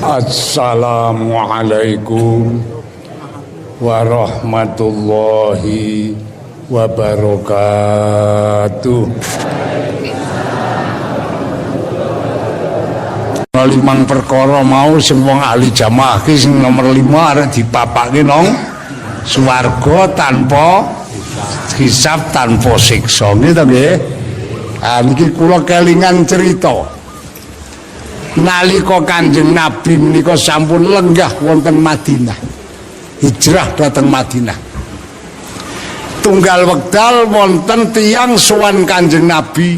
Assalamualaikum warahmatullahi wabarakatuh. Limang perkara mau sing wong ahli jamaah ki sing nomor 5 arep dipapake nang swarga tanpa hisab, tanpa siksa. Nggih to nggih. Niki kula kelingan cerita. Nalika Kanjeng Nabi menika sampun lenggah wonten Madinah. Hijrah dhateng Madinah. Tunggal wekdal wonten tiyang sowan Kanjeng Nabi.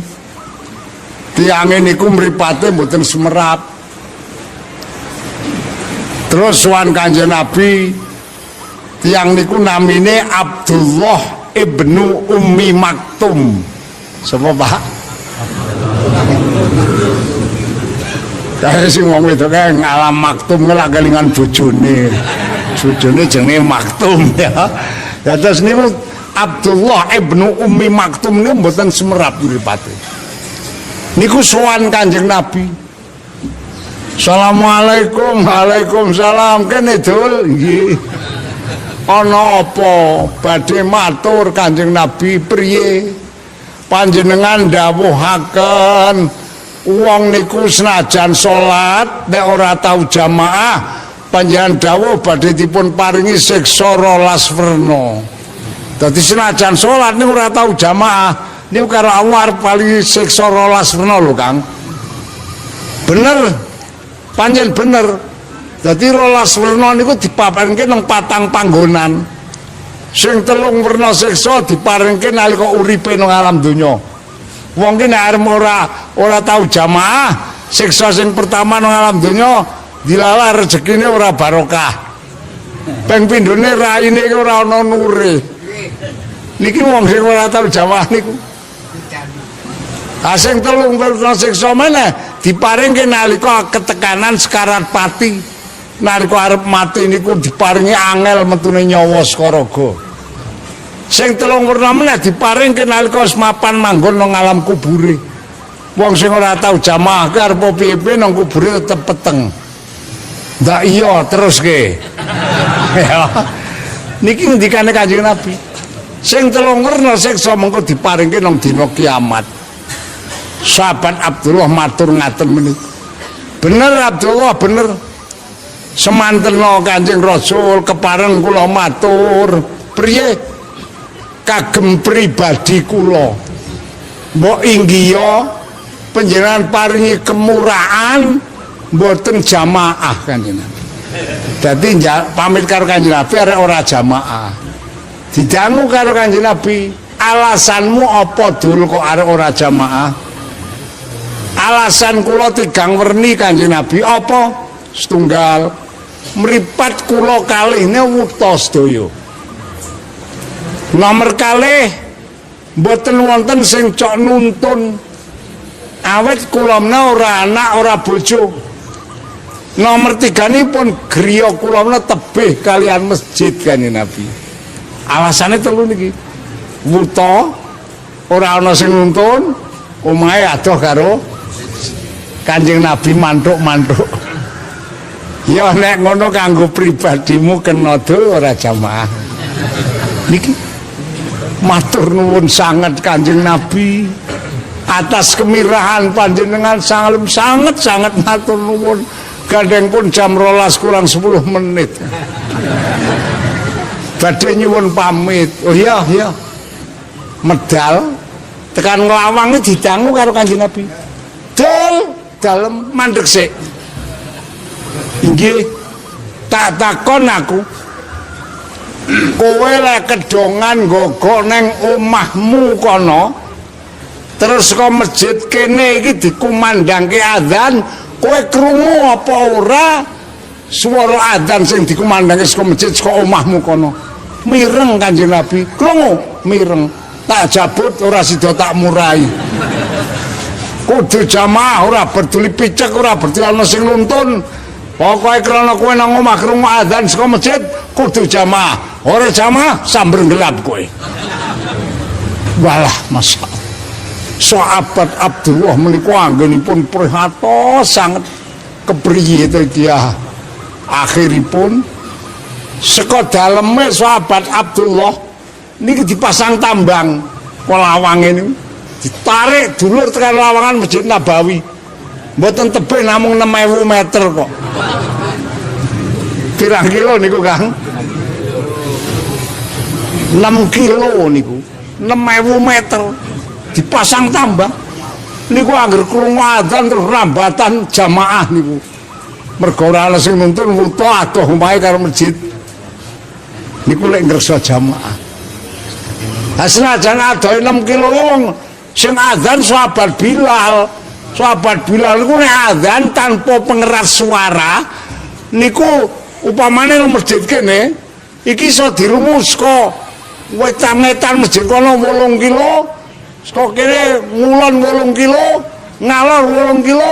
Tiyange niku mripate mboten semerap. Terus sowan Kanjeng Nabi, tiyang niku namine Abdullah ibnu Ummi Maktum. Sapa Pak? Kae sing wong wedok kae ngalam Maktum lak kelingan bojone. Bojone jenenge Maktum ya. Ya terus niku Abdullah ibnu Ummi Maktum niku mboten semerap mripate. Niku sowan Kanjeng Nabi. Assalamualaikum. Waalaikumsalam. Kene dul nggih. Ana apa badhe matur Kanjeng Nabi priye? Panjenengan dawuhaken wong niku senajan salat nek ora tau jamaah panjenengan dawuh badhe dipun paringi siksa 12 werna. Dadi senajan salat niku ora tau jamaah niku karo Allah arep paling siksa 12 werna lho Kang. Bener. Panjen bener. Dadi 12 werna niku dipaparinke nang 4 panggonan. Sing 3 werna siksa diparingke nalika uripe nang alam donya. Wong ki nek arep ora tau jamaah, siksa sing pertama nang alam donya dilala rezekine ora barokah. Ping pindhone raine ora ana nure. Niki wong sing ora tau jamaah niku. Sing 3 werna siksa meneh diparingke nalika ketekanan sekarat pati. Nalika arep mati niku diparingi angel metune nyawa saka raga. Sing 3 werna meneh diparingke nalika wis mapan manggon nang alam kubure. Wong sing ora tau jamaah ki arep piye-piye nang kubure tetep peteng. Ndak iya teruske. Ya. Niki ngendikane Kanjeng Nabi. Sing 3 werna siksa mengko diparingke nang dina kiamat. Sahabat Abdullah matur ngaten menika. Bener Abdullah bener. Semanten Kanjeng Rasul kepareng kula matur priye kagem pribadi kula mbok inggiya panjenengan paringi kemurahan mboten jamaah Kanjeng Nabi. Dadi pamit karo Kanjeng Nabi arek ora jamaah. Didangu karo Kanjeng Nabi, alasanmu apa dul kok arek ora jamaah? Alasan kula 3 werni Kanjeng Nabi apa? Setunggal mripat kula kalihne wuta sedaya. Nomor kalih mboten wonten sing cok nuntun. Awet kula menawa ora anak ora bojo. Nomor 3 pun griya kula menawa tebih kalian masjid Kanjeng Nabi. Alasane 3 niki. Wuta ora ana sing nuntun, omahe adoh karo Kanjeng Nabi mantuk-mantuk. Ya nek ngono kanggo pribadimu kena dul ora jamaah. Niki matur nuwun sanget Kanjeng Nabi atas kemirahan panjenengan sangat matur nuwun. Gandeng pun jam 12 kurang 10 menit. Badhe nyuwun pamit. Oh iya. Medal tekan Nglawang didangu karo Kanjeng Nabi. Dul dalem mandeg sik. Inggih tak takon aku. Kowe lek kedongan gogok neng omahmu kono terus kok masjid kene iki dikumandangke adzan, kowe krungu apa ora swara adzan sing dikumandangke saka masjid saka omahmu kono? Mireng Kanjeng Nabi. Krungu, mireng. Tak jabut ora sida tak murai. Kudu jamaah ora peduli picek ora peduli ana sing nuntun. Pokoke krana kowe nang omah krungu adzan saka masjid kudu jamaah. Ora jamaah sambar gelap kowe. Walah masyaallah. Sahabat Abdullah menika anggenipun prihatos sanget. kepriye to dia akhiripun saka daleme sahabat Abdullah niki dipasang tambang lawang ini ditarik dulur tekan lawangan Masjid Nabawi mboten tebih namung 6.000 meter kok. Pirang kilo niku Kang? 6 kilo niku 6.000 meter dipasang tambang niku angger krungu adzan terus rambatan jamaah niku mergo ora ana sing nuntun wuto adoh omahe karo masjid niku lek ngreksa jamaah senajan adoh 6 kilo wong sing adzan sahabat Bilal niku nek adzan tanpa pengeras suara niku upamane nang masjid kene iki iso dirumus kok wetan-wetan masjid kono 8 kilo saka kene ngulon 8 kilo ngalor 8 kilo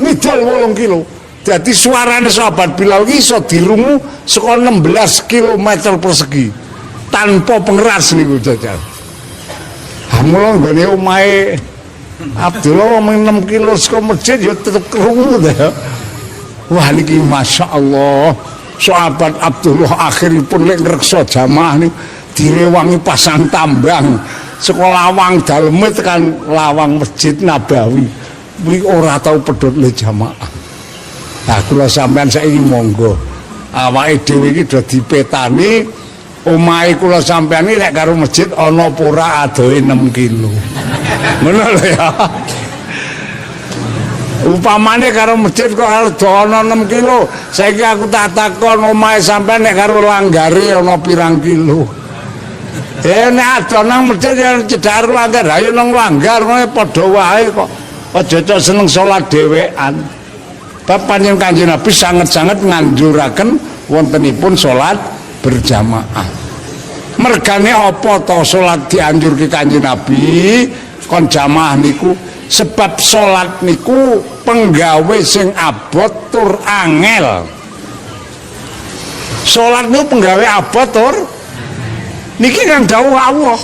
ngidul 8 kilo jadi suarane sahabat Bilal iki iso dirungu saka 16 km persegi tanpa pengeras niku jajal mula nggone omahe Abdullah 6 kilo saka masjid ya tetep krungu ta. Wah niki masyaallah sahabat Abdullah akhiripun lek ngreksa jamaah niku direwangi pasang tambang saka lawang daleme tekan lawang Masjid Nabawi kuwi ora tau pedhot le jamaah. Nah kula sampean saiki monggo awake dhewe iki do dipetani omahe kula sampean iki lek karo masjid ana apa ora adohe 6 kilo. Ngono lho ya. Upamane karo masjid kok ana 6 kilo, saiki aku tak takon omahe sampean nek karo langgare ana pirang kilo. Nek ado nang masjid ya cedhak langgar, ayo nang langgar ngono padha wae kok. Aja cok seneng salat dhewean. Bab panjenengan Kanjeng Nabi sanget-sanget nganjuraken wontenipun salat berjamaah. Mergane apa to salat dianjurke Kanjeng Nabi kon jamaah niku sebab salat niku penggawe sing abot tur angel. Salat niku penggawe abot tur niki kan dawuh Allah.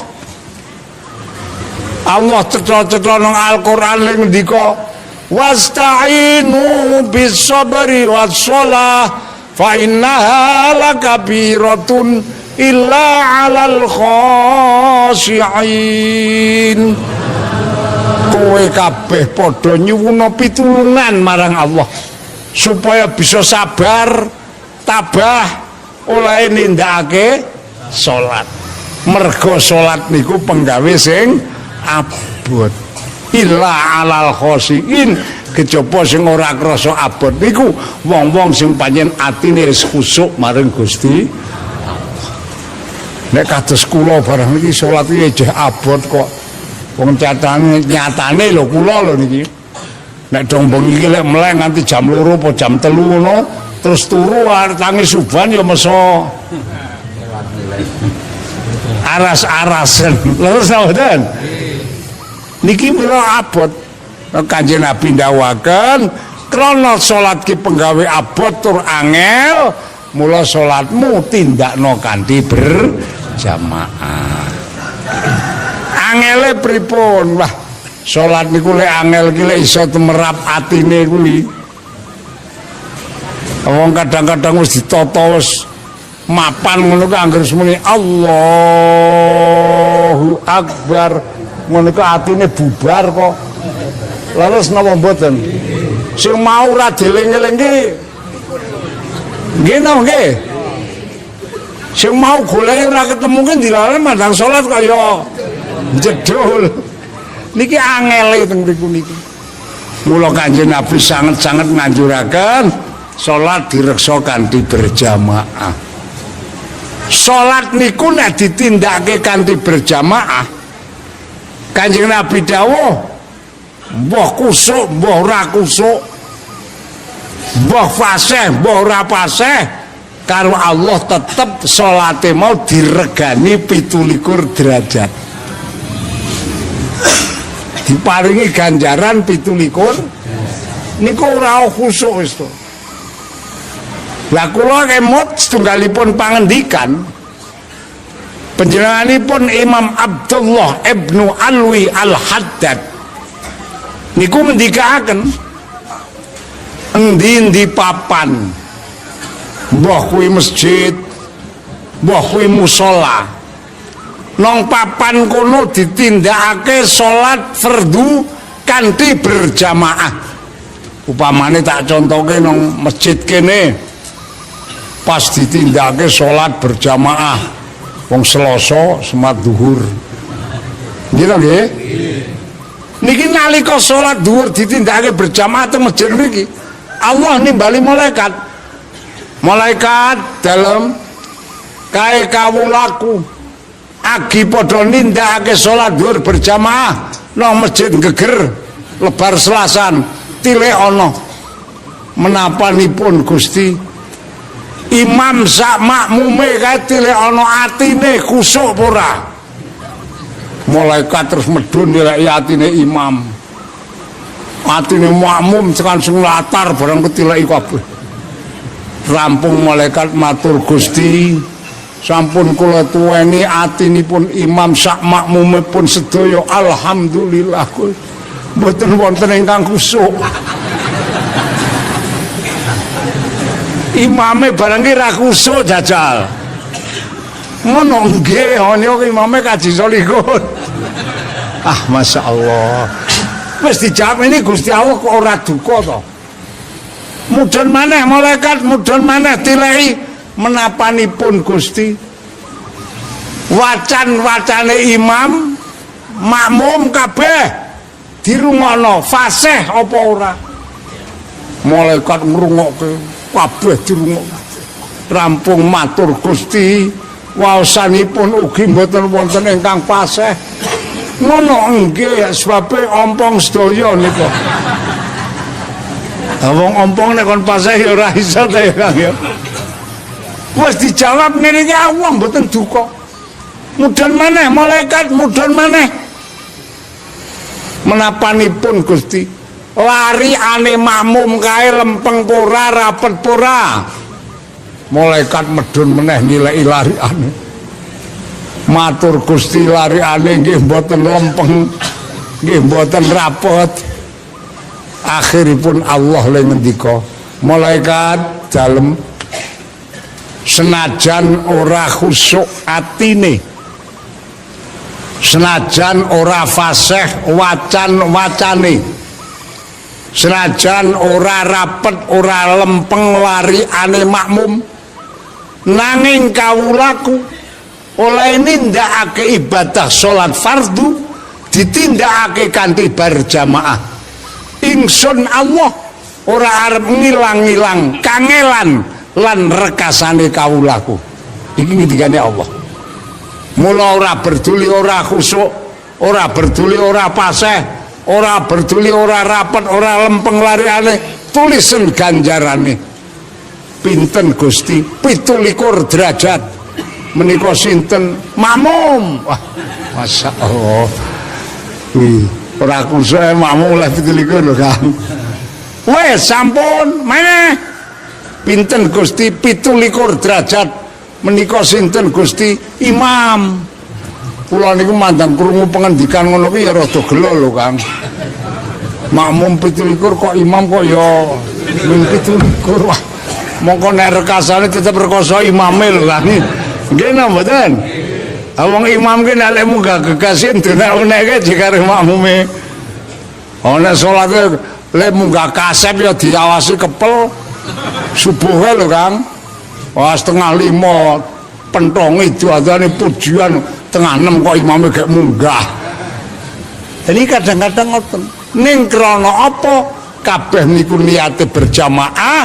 Allah cetha-cetha nang Al-Qur'an ning ngendika wasta'inu bis-sabri was-shalah fa innaha lakabiratun illa 'alal khashi'in. Kowe kabeh padha nyuwuna pitulungan marang Allah supaya bisa sabar tabah oleh nindakake salat. Mergo salat niku penggawe sing abot illa 'alal khashi'in kejaba sing ora krasa abot niku wong-wong sing pancen atine wis khusuk marang Gusti. Nek kados kula barang iki salat iki jeh abot kok. Wong nyatane lho kula lho niki. Nek dong bengi iki lek meleh nganti jam 2 apa jam 3 ngono terus turu arep tangi suban ya meso aras-arasen. Lha sawoten. Niki mila abot Kanjeng Nabi ndawuhaken krana salat ki penggawe abot tur angel mula salatmu tindakno kanthi berjamaah. Angele pripun? Wah salat niku lek angel ki lek iso temerap atine kuwi wong kadang-kadang wis ditata wis mapan ngono ku anggere semene Allahu Akbar ngono ku atine bubar kok. Lalu napa mboten? Sing mau ora dieling-elingke nggih napa nggih? Sing mau golek ora ketemu ki dilalen mandang salat kaya jedul. Niki angele teng mriku niki. Mula Kanjeng Nabi sanget-sanget nganjuraken salat direksa kanthi berjamaah. Salat niku nek ditindakake kanthi berjamaah Kanjeng Nabi dawuh mbah kusuk mbah ora kusuk mbah fasih mbah ora fasih karo Allah tetep salate mau diregani 17 derajat diparingi ganjaran 17 niku ora khusuk wis to. Lah kula kemot setunggalipun pangendikan panjenenganipun Imam Abdullah Ibnu Alwi Al-Haddad niku mendikaken endi-endi papan, mbah kuwi masjid, mbah kuwi musala, nang papan kono ditindakake salat fardu kanthi berjamaah. Upamane tak contohke nang masjid kene pas ditindakake salat berjamaah wong Selasa semat zuhur. Nggih nggih. Niki nalika salat zuhur ditindakake berjamaah teng masjid niki, Allah nimbali malaikat. Malaikat dalam kae kawulaku agi padha nindakake salat zuhur berjamaah nang masjid geger lebar Selasan. Tilih ana menapanipun Gusti imam sak makmume kae tilih ana atine kusuk ora. Malaikat terus medhun nilai atine imam, atine makmum langsung latar barang ketilai kabeh. Rampung malaikat matur Gusti sampun kula tuweni atinipun imam sak makmume pun sedaya alhamdulillah mboten wonten ingkang kusuk. Imame barang ki ra kusuk jajal. Ngono nggih, ono imame kaji solihun. Ah, Masya Allah. Wis dijawab ini Gusti Allah kok ora duka to. Mudhun maneh malaikat, mudhun maneh tilehi menapanipun Gusti. Wacan-wacane imam makmum kabeh dirungokno fasih apa ora. Malaikat ngrungokke kabeh dirungokno. Rampung matur Gusti, waosanipun ugi mboten wonten ingkang fasih. Ngono nggih sebabe ompong sedaya nika. Wong ompong nek kon fasih ya ora iso ta ya Kang ya. Wis dijawab ngene iki Allah mboten duka. Mudhun maneh malaikat, mudhun maneh. Menapanipun Gusti lari ane makmum kae lempeng pora rapet pora. Malaikat medhun meneh nilai lari ane. Matur Gusti lari ane nggih mboten lempeng, nggih mboten rapet. Akhiripun Allah le ngendika, malaikat dalem senajan ora khusuk atine, senajan ora fasih wacan-wacane, senajan ora rapet ora lempeng lari ane makmum, nanging kawulaku oleh nindakake ibadah salat fardu ditindakake kanthi berjamaah. Ingsun Allah ora arep ngilang-ilang kangelan lan rekasane kawulaku. Iki ngendikane Allah. Mula ora berduli ora khusuk, ora berduli ora paseh, ora berduli ora rapet, ora lempeng lariane, tulisen ganjarane. Pinten Gusti? 17 derajat. Menika sinten? Makmum. Wah, Masya Allah. Ora khusuk makmum lah 17 lho Kang. Wes sampun, meneh. Pinten Gusti? 17 derajat. Menika sinten Gusti? Imam. Kula niku mandang krungu pengendikan ngono kuwi ya rada gelo lho Kang. Makmum 17 kok imam kok ya mung 17. Wah. Mongko nek rekasane tetep rekoso imame lho Kang. Nggih napa mboten? Wong imam ki nek munggah gegasin denek-deneke jekare makmume. Ana salate lek munggah kasep ya diawasi kepel subuhe lho Kang. Wah 4:30 pentonge diadani pujian 5:30 kok imame gek munggah. Jadi kadang-kadang ngoten. Ning krana apa? Kabeh niku niate berjamaah.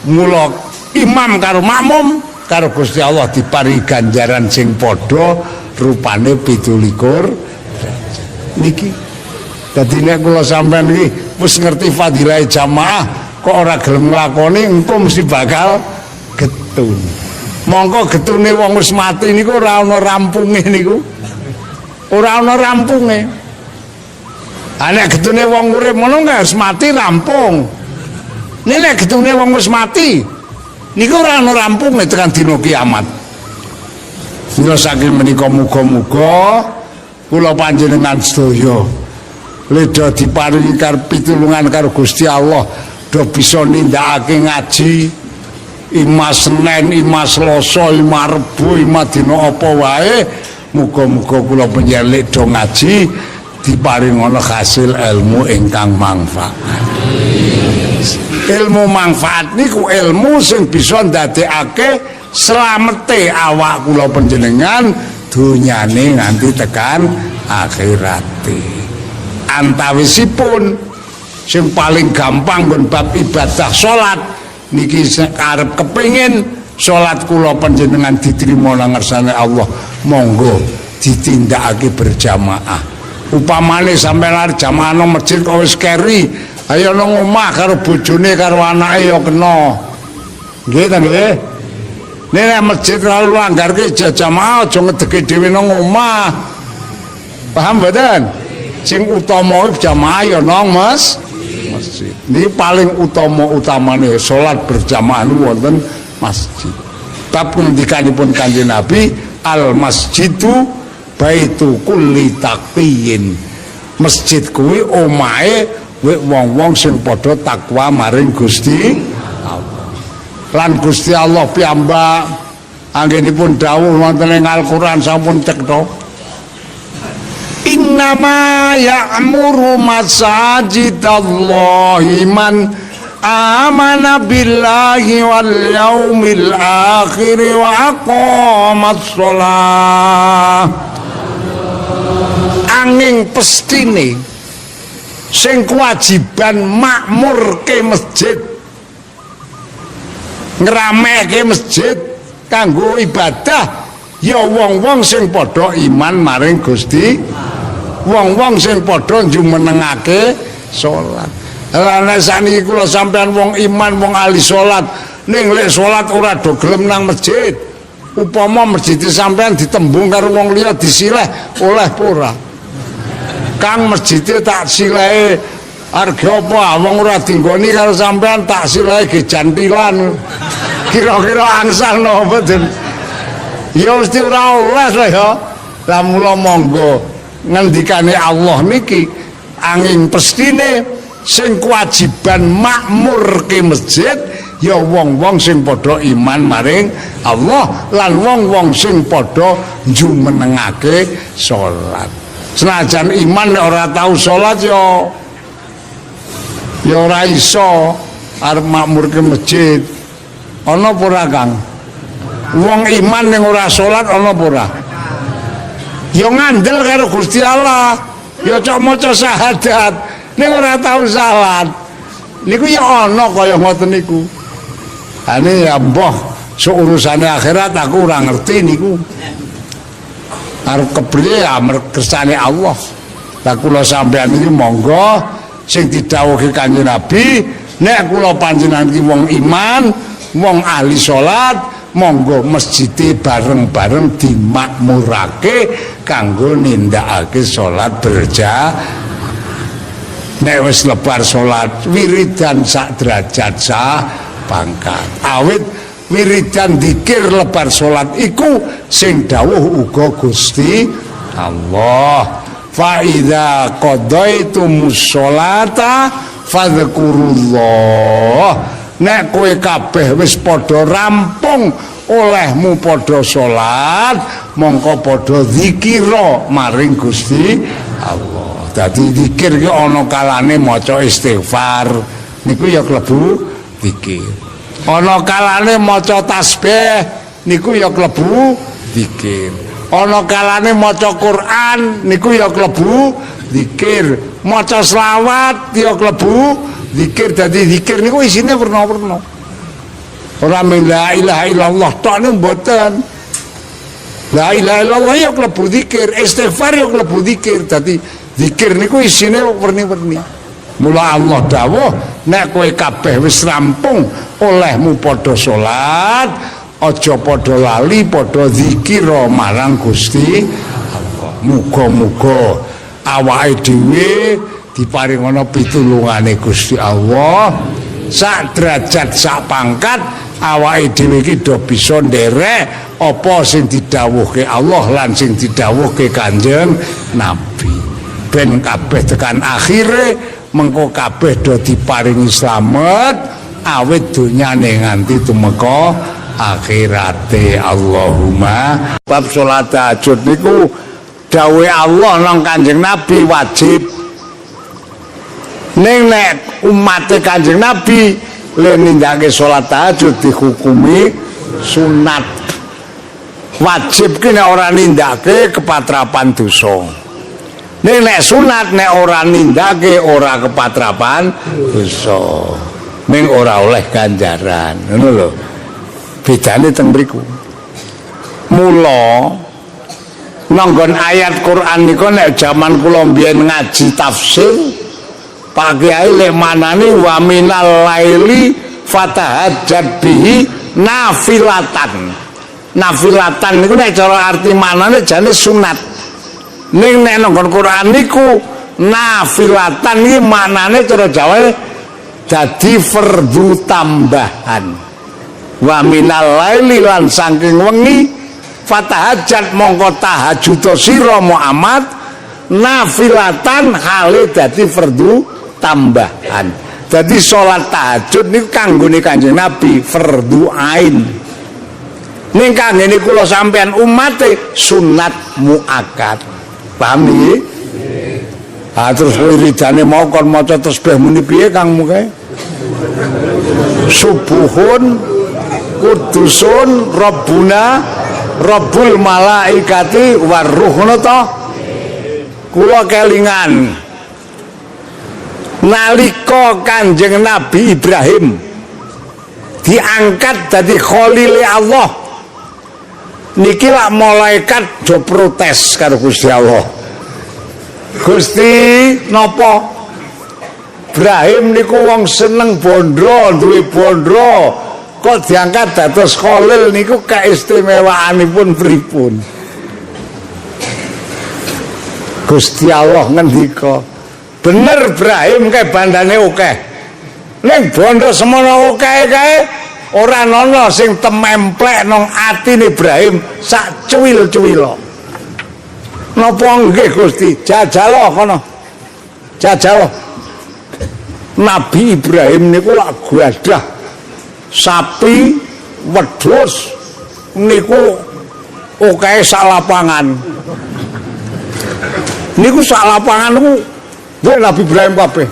Mula imam karo makmum karo Gusti Allah diparingi ganjaran sing padha rupane 17 niki. Dadi nek kula sampean iki wis ngerti fadilah jamaah kok ora gelem nglakoni engko mesti bakal getun. Mongko getune wong wis mati niku ora ana rampunge niku. Ora ana rampunge. Nek getune wong urip ngono harus mati rampung. Nek getune wong wis mati niku ora ana rampunge tekan dina kiamat. Mila saking menika muga-muga kula panjenengan sedaya leda diparingi pitulungan karo Gusti Allah do bisa nindakake ngaji Imas Senin, Imas Selasa, Imas Rebo, Imas dina apa wae, muga-muga kula penjelik do ngaji diparingono hasil ilmu ingkang manfaat. Ilmu manfaat niku ilmu sing bisa ndadekake slamete awak kula panjenengan dunyane nganti tekan akhirate. Antawisipun sing paling gampang pun bab ibadah salat niki arep kepengin salat kula panjenengan diterima nang ngarsane Allah, monggo ditindakake berjamaah. Upamane sampeyan arep jamaah nang masjid kok wis keri, ayo nang omah karo bojone karo anake ya kena. Nggih ta nggih? Nek masjid lalu langgarke jamaah aja ngedeke dhewe nang omah. Paham mboten? Sing utama jamaah ya nang masjid. Ini paling utamane salat berjamaah wonten masjid. Bab ngendikanipun Kanjeng Nabi, al masjidu baitu kulli taqiyin. Masjid kuwi omahe wong-wong sing padha takwa maring Gusti Allah. Lan Gusti Allah piyambak anggenipun dawuh wonten ing Al-Qur'an sampun cekto. Innama ya'muru masajidallahi man amana billahi wal yaumil akhir wa aqamas shalah. Angin pestine sing kewajiban makmurke masjid, ngrameke masjid kanggo ibadah ya wong-wong sing padha iman maring Gusti, wong-wong sing padha jumenengake salat. Lah nek saniki kula sampean wong iman, wong ahli salat, ning lek salat ora do gelem nang masjid, upama masjid sampean ditembung karo wong liya disileh oleh ora? Kang masjid tak silehe harga apa? Wong ora dinggoni karo sampean tak silehe gejantilan. Kira-kira angsal napa den? Ya mesti ora oleh lah ya. Lah mula monggo ngendikane Allah niki angin pestine sing kewajiban makmur ke masjid ya wong-wong sing padha iman maring Allah lan wong-wong sing padha jumenengake salat. Senajan iman ora tau salat ya ora iso arep makmur ke masjid. Ana apa ora Kang? Wong iman yang ora salat ana apa ora? Ya ngandel karo Gusti Allah, ya cok maca syahadat ning ora tau salat. Niku ya ana kaya ngoten niku. Ane ya mbah seurusane akhirat aku ora ngerti niku. Arep kepriye ya kersane Allah. Lah kula sampeyan iki monggo sing didhawuhi Kanjeng Nabi, nek kula panjenengan iki wong iman, wong ahli salat, monggo masjid bareng-bareng dimakmurake kanggo nindakake salat berjamaah. Nek wis lebar salat wiridan sak derajat sak pangkat. Awit wiridan dzikir lebar salat iku sing dawuh uga Gusti Allah. Fa idza qadaytumus sholata fadhkurullah. Nek kowe kabeh wis padha rampung olehmu padha salat, mongko padha zikira maring Gusti Allah. Dadi zikir ki ana kalane maca istighfar, niku ya klebu zikir. Ana kalane maca tasbih, niku ya klebu zikir. Ana kalane maca Quran, niku ya klebu zikir. Maca selawat ya klebu zikir. Dadi zikir niku isine werna-werna. Ora men la ilaha illallah tok niku mboten. La ilaha illallah ya klebu zikir, istighfar ya klebu zikir. Dadi zikir niku isine werni-werni. Mula Allah dawuh, nek kowe kabeh wis rampung olehmu padha salat, aja padha lali padha zikira marang Gusti Allah. Muga-muga awake dhewe diparingana pitulungane Gusti Allah, sak derajat sak pangkat awake dhewe iki do bisa nderek apa sing didhawuhke Allah lan sing didhawuhke Kanjeng Nabi. Ben kabeh tekan akhire mengko kabeh do diparingi slamet awit donyane nganti tumeka akhirate. Allahumma. Bab salat tahajud niku dawuhe Allah nang Kanjeng Nabi wajib. Ning nek umate Kanjeng Nabi le nindakake salat tahajud dihukumi sunat. Wajib ki nek ora nindakake kepatrapan dosa. Ning nek sunat nek ora nindakake ora kepatrapan dosa. Ning ora oleh ganjaran. Ngono lho. Bedane teng mriku. Mula nanggon ayat Quran niku nek jaman kula mbiyen ngaji tafsir Pak Kiai lek manani wa minal laili fatahajjat bihi nafilatan. Nafilatan niku nek cara arti manane jane sunat. Ning nek nang Quran niku nafilatan iki manane cara Jawa dadi fardu tambahan. Wa minal laili lan saking wengi fatahajjat mongko tahajud sira Muhammad nafilatan hale dadi fardu tambahan. Jadi sholat tahajud niku kanggone Kanjeng Nabi fardu ain. Ning kanggone kula sampean umate sunat muakkad. Paham niki? Ah terus wiridane mau kon maca tasbih muni piye Kang mukae? Subuhun kudusun Rabbuna Rabbul malaikati waruh ngono to. Kula kelingan nalika Kanjeng Nabi Ibrahim diangkat dadi khalil Allah niki lak malaikat do protes karo Gusti Allah. Gusti napa Ibrahim niku wong seneng bondo duwe bondo kok diangkat dados khalil niku keistimewaanipun pripun? Gusti Allah ngendika bener Ibrahim kae bandane akeh. Ning bondo semono akeh kae ora ana sing tememplek nang atine Ibrahim sak cuwil-cuwila. Napa nggih Gusti? Jajal kono. Jajal. Nabi Ibrahim niku lak gadah sapi wedhus niku akeh sak lapangan. Niku sak lapangan niku Nabi Ibrahim kabeh.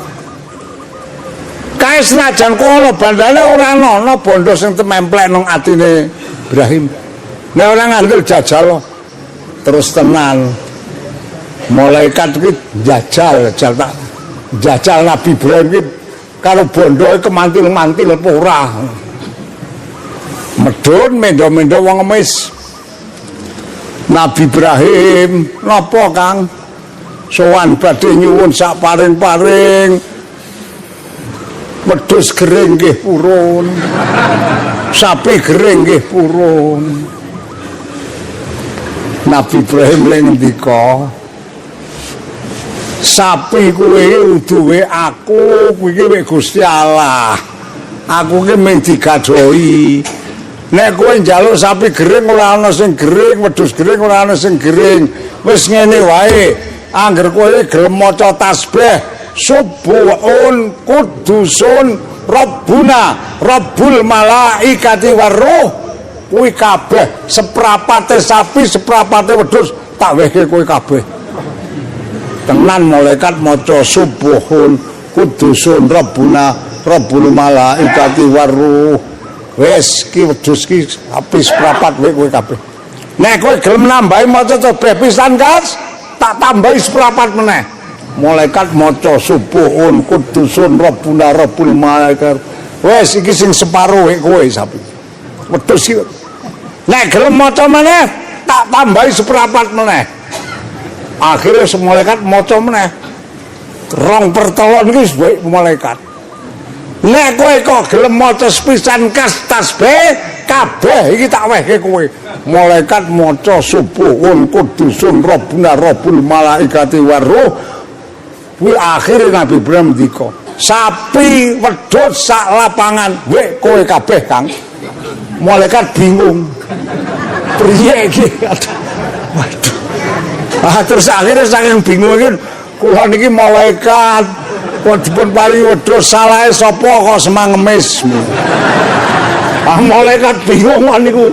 Kae senajan kono bandane ora ana bondo sing tememplek nang atine Ibrahim. Nek ora ngandel jajal terus tenan. Malaikat iki jajal Nabi Ibrahim iki karo bondoe kemantil-mantil apa ora. Medhun mendo-mendo wong ngemis. Nabi Ibrahim napa Kang? Sowan badhe nyuwun sak paring-paring wedhus gering nggih purun sapi gering nggih purun. Nabi Ibrahim ngendika sapi kuwi duwe aku kuwi Gusti Allah aku ki mung digadhohi nek kowe njaluk sapi gering ora ana sing gering wedhus gering ora ana sing gering wis ngene wae. Angger kowe gelem maca tasbih subuhun kudusun Rabbuna Rabbul malaikati waruh kuwi kabeh seprapate sapi seprapate wedhus tak wehke kowe kabeh. Tenan malaikat maca subuhun kudusun Rabbuna Rabbul malaikati waruh. Wis ki wedhus ki sapi seprapat kowe kabeh. Nek kowe gelem nambahi maca tasbih pisan Kas tak tambahi seprapat meneh. Malaikat maca subuhun kudusun Rabbuna Rabbul malaikat. Wes iki sing separo kowe sapi. Wedhus iki. Nek gelem maca meneh tak tambahi seprapat meneh. Akhirnya malaikat maca meneh. 2/3 iki wis malaikat. Nek kowe kok gelem maca sepisan Kas tasbih kabeh iki tak wehke kowe. Malaikat maca subuhun kudusun Rabbuna Rabbul malaikati waruh. Kuwi akhire Nabi Ibrahim ndika, sapi wedhus sak lapangan, wek kowe kabeh Kang. Malaikat bingung. Priye iki? Waduh. Terus akhirnya saking bingung iki kula niki malaikat kok dipun paringi wedhus salahe sapa kok semang ngemis. Malaikat bingung niku.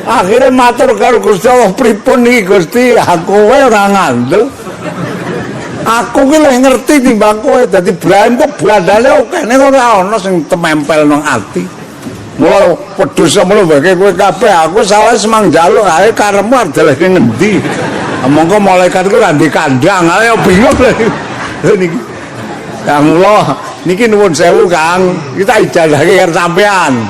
Akhirnya matur karo Gusti Allah, pripun iki Gusti, aku wae ora ngandel. Aku ki luwih ngerti timbang kowe. Dadi Ibrahim kok blandane okene ora ana sing temempel nang ati. Mula wedhus semono bagi kowe kabeh, aku salah semang njaluk ae karepmu adalah ngendi. Monggo malaikat ku ra ndek kandhang, ae bingung lho niki. Ya mula niki nuwun sewu Kang, kita ijazahke karo sampean.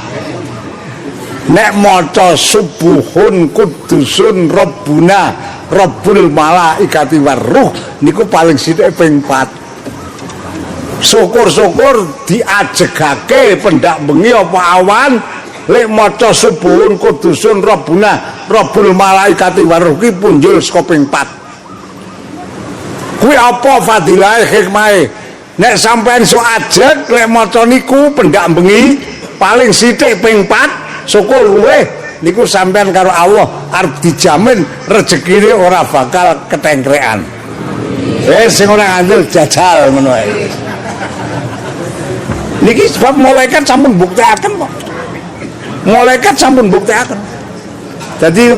Nek maca subuhun kudusun rabbuna rabbul malaikati waruh niku paling sithik ping 4. Syukur-syukur diajegake pendak bengi apa awan lek maca subuhun kudusun rabbuna rabbul malaikati waruh ki punjul saka ping 4. Kuwi apa fadilahe hikmahe? Nek sampean sok ajeg lek maca niku pendak bengi paling sithik ping 4. Syukur luweh niku sampean karo Allah arep dijamin rezekine ora bakal ketengkrekan. Sing ora ngandel jajal ngono ae. Niki sebab malaikat sampun buktekaken kok. Malaikat sampun buktekaken. Jadi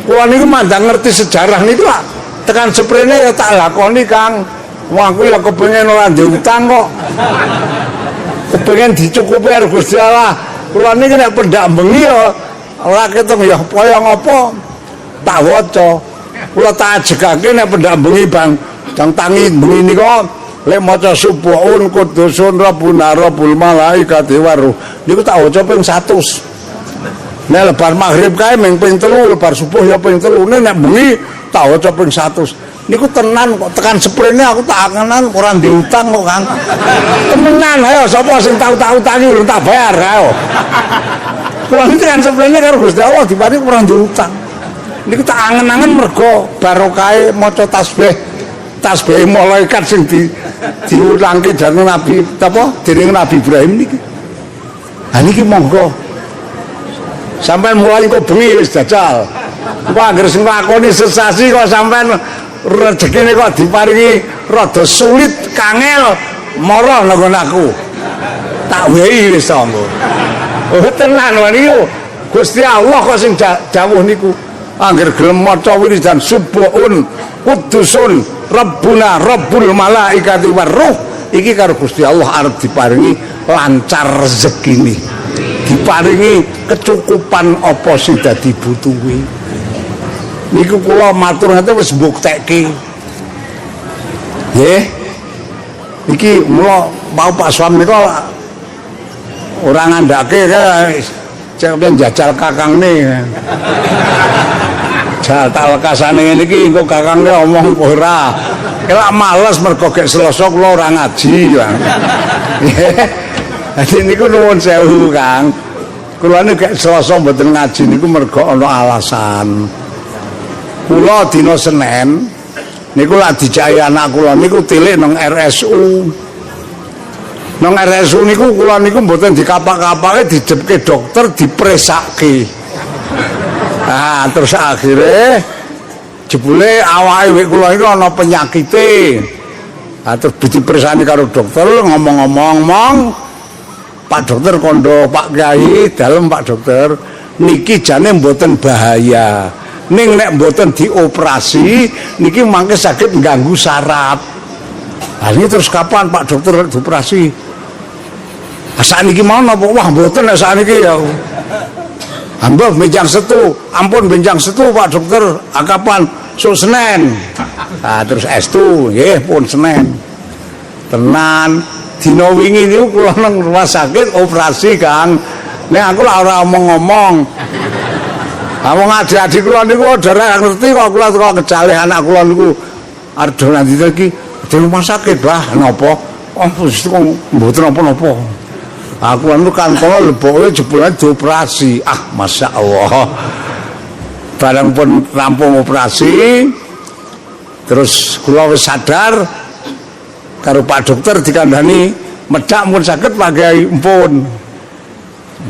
kula niku mandang ngerti sejarah niku lah. Tekan seprene ya tak lakoni Kang. Wah aku ya kepengin ora ndek utang kok. Kepengin dicukupi karo Gusti Allah. Kula niki nek pendak bengi ya ora ketung ya kaya ngopo tak waca. Kula tak ajegake nek pendak bengi Bang, jang tangi bengi nika lek maca subuhun kudusun rabbuna rabbul malaikati waruh niku tak waca ping 100. Nek lebar maghrib kae ming ping 3, lebar subuh ya ping 3. Nek bengi tak waca ping 100. Niku tenan kok tekan seprene aku tak angenan ora ndek utang kok Kang. Temenan ayo sapa sing tau utangi lho tak bayar ayo. Kuwi tekan seprene karo Gusti Allah diparingi ora ndek utang. Niku tak angen-angen mergo barokahe maca tasbih. Tasbih malaikat sing diulangke jane Nabi apa dening Nabi Ibrahim niki. Ha niki monggo. Sampeyan mulai kok bengi wis jajal. Kok anggere sing lakoni sesasi kok sampeyan rezekine kok diparingi rada sulit kangel mara nang aku. Tak wehi wis anggo. Oh tenan niku. Gusti Allah kok sing dawuh niku. Angger gelem maca wiridan subuhun kudusun rabbuna rabbul malaikati waruh iki karo Gusti Allah arep diparingi lancar rezekine. Diparingi kecukupan apa sing dadi butuhe. Niku kula matur ngeten wis mbuktekke. Nggih. Iki mula mau Pak Swam nika ora ngandhake cek njajal kakangne. Jal tak lekasane ngene iki engko kakangne omong ora. Kelak males mergo gek Selasa kula ora ngaji, Bang. Dadi niku nuwun sewu, Kang. Kula niku gek Selasa mboten ngaji niku mergo ana alasan. Kula dina Senin niku lak dijai anak kula niku tilik nang RSU. Nang RSU niku kula niku mboten dikapak-kapake dijepke dokter dipresake. Ah terus akhirnya jebule awake wek kula iku ana penyakite. Ah terus dipresani karo dokter ngomong-ngomong Pak dokter kondo Pak Kyai dalem Pak dokter niki jane mboten bahaya. Ning nek mboten dioperasi niki mangke saged ngganggu saraf. Lah ini terus kapan Pak dokter dioperasi? Sakniki mau napa? Wah mboten nek sakniki ya. Ambo benjang setu, ampun benjang setu Pak dokter. Kapan? Sok Senin. Ah terus estu nggih pun Senin. Tenan dina wingi niku kula nang rumah sakit operasi Kang. Nek aku lah ora omong-omong. Wong adik-adik kula niku ora ngerti kok kula teko kejalih anak kula niku arep nanti iki di rumah sakit bah napa? Oh wis kok mboten napa-napa. Aku anu kantong leboke jebule dioperasi. Ah masyaallah. Barang pun rampung operasi terus kula wis sadar karo Pak dokter dikandani medak pun saged Pak Kyai mpun.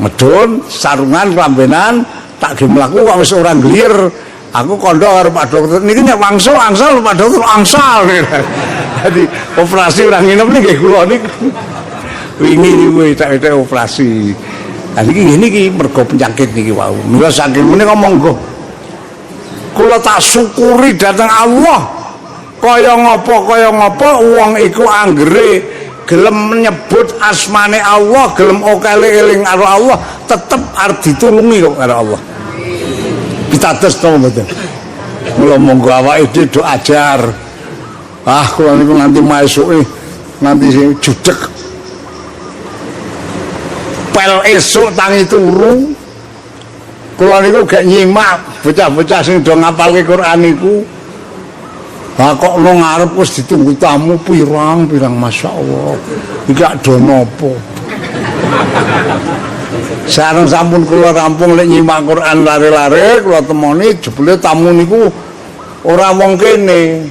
Medun sarungan lambenan tak ge mlaku kok wis ora nglir. Aku kandha karo Pak dokter niki nek angsal Pak dokter angsal. Jadi operasi orang nginep nih kayak kula niku. Wingi niku tak operasi. Lah niki mergo penyakit niki wau. Mula saking meneh monggo. Kula tak syukuri dhateng Allah. Kaya ngapa wong iku anggere gelem nyebut asmane Allah, gelem eling karo Allah, tetep arep ditulungi kok karo Allah. Pitados to mboten. Mula monggo awake dhewe do ajar. Kula niku nganti maesuke nganti sing judeg. Pel esuk tangi turu. Kula niku gak nyimak bocah-bocah sing do ngapalke Quran niku. Kok lo ngarep wis ditunggu tamu pirang-pirang masyaallah. Iki gak do napa. Sareng sampun kula rampung lek nyimak Quran lare-lare kula temoni jebule tamu niku ora wong kene.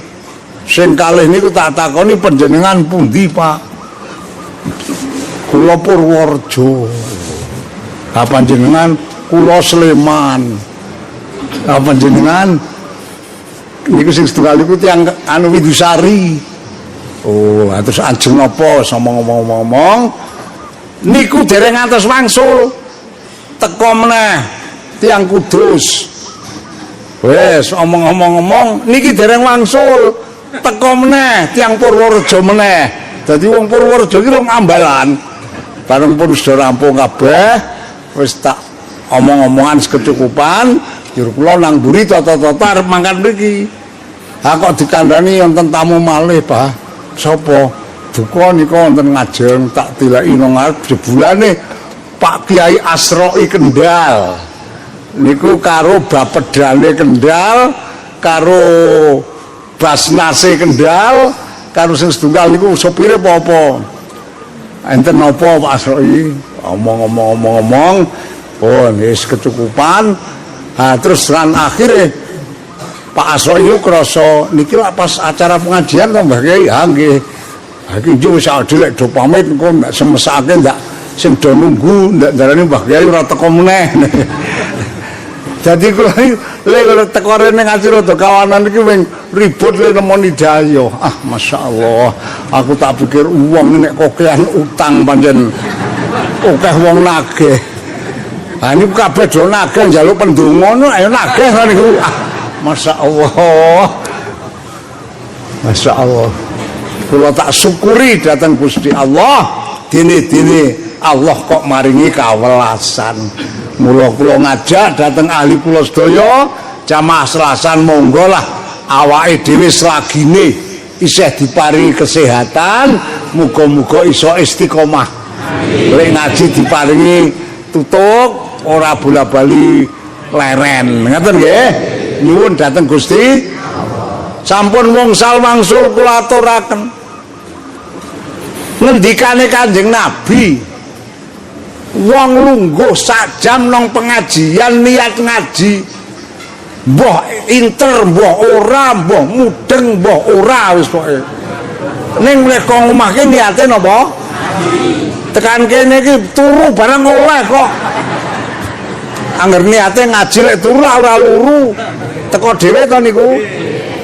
Sing kalih niku tak takoni panjenengan pundi, Pak? Kula Purworejo. Ha panjenengan kula Sleman. Ha panjenengan niku sing setunggal niku tiyang anu Widusari. Oh, terus ajeng napa ngomong-ngomong niku dereng ngantos wangsul. Teko meneh tiyang Kudus. Wes omong-omong niki dereng wangsul. Teko meneh tiyang Purworejo meneh. Dadi wong Purworejo iki rong ambalan. Bareng pun sudah rampung kabeh wis tak omong-omongan sekecukupan. Jur kula nang mburi tata-tata arep mangkat mriki. Kok dikandani wonten tamu malih, Pak. Sapa? Duka nika wonten ngajeng tak tilaki nang ngarep jebulane Pak Kiai Asroi Kendal. Niku karo Bapedane Kendal, karo Basnase Kendal, karo sing setunggal niku sopire apa-apa. Enten napa Pak Asroi? Omong-omong. Oh, wis kecukupan. Terus lan akhire Pak Asroi itu krasa niki lak pas acara pengajian to Mbah Kiai. Ha nggih. Iki yo wis adilek do pamit engko ndak semesake ndak sing do nunggu ndak darani Mbah Kiai ora teko meneh. Jadi kula lek teko rene ngaji rada kawanan iki wing ribut le nemoni dayo. Masyaallah. Aku tak pikir wong nek kokean utang pancen akeh wong nagih. Ini kabeh do nagih njaluk pendonga ayo nagih niku. Masyaallah. Masyaallah. Kula tak syukuri datang Gusti Allah. Dene-dene Allah kok maringi kawelasan. Mula kula ngajak datang ahli kula sedaya jamaah Selasan monggo lah awake dhewe selagine isih diparingi kesehatan, muga-muga iso istiqomah. Lek ngaji diparingi tutuk ora bola-bali leren. Ngoten nggih. Nyuwun dhateng Gusti. Sampun wangsul kula aturaken. Ngendikane Kanjeng Nabi, wong lungguh sak jam nang pengajian niat ngaji. Mbah inter, mbah ora, mbah mudeng, mbah ora wis pokoke. Ning nek kok omah ki niate napa? Tekan kene iki turu bareng oleh kok. Angger niate ngaji lek turu ora luru. Teko dhewe to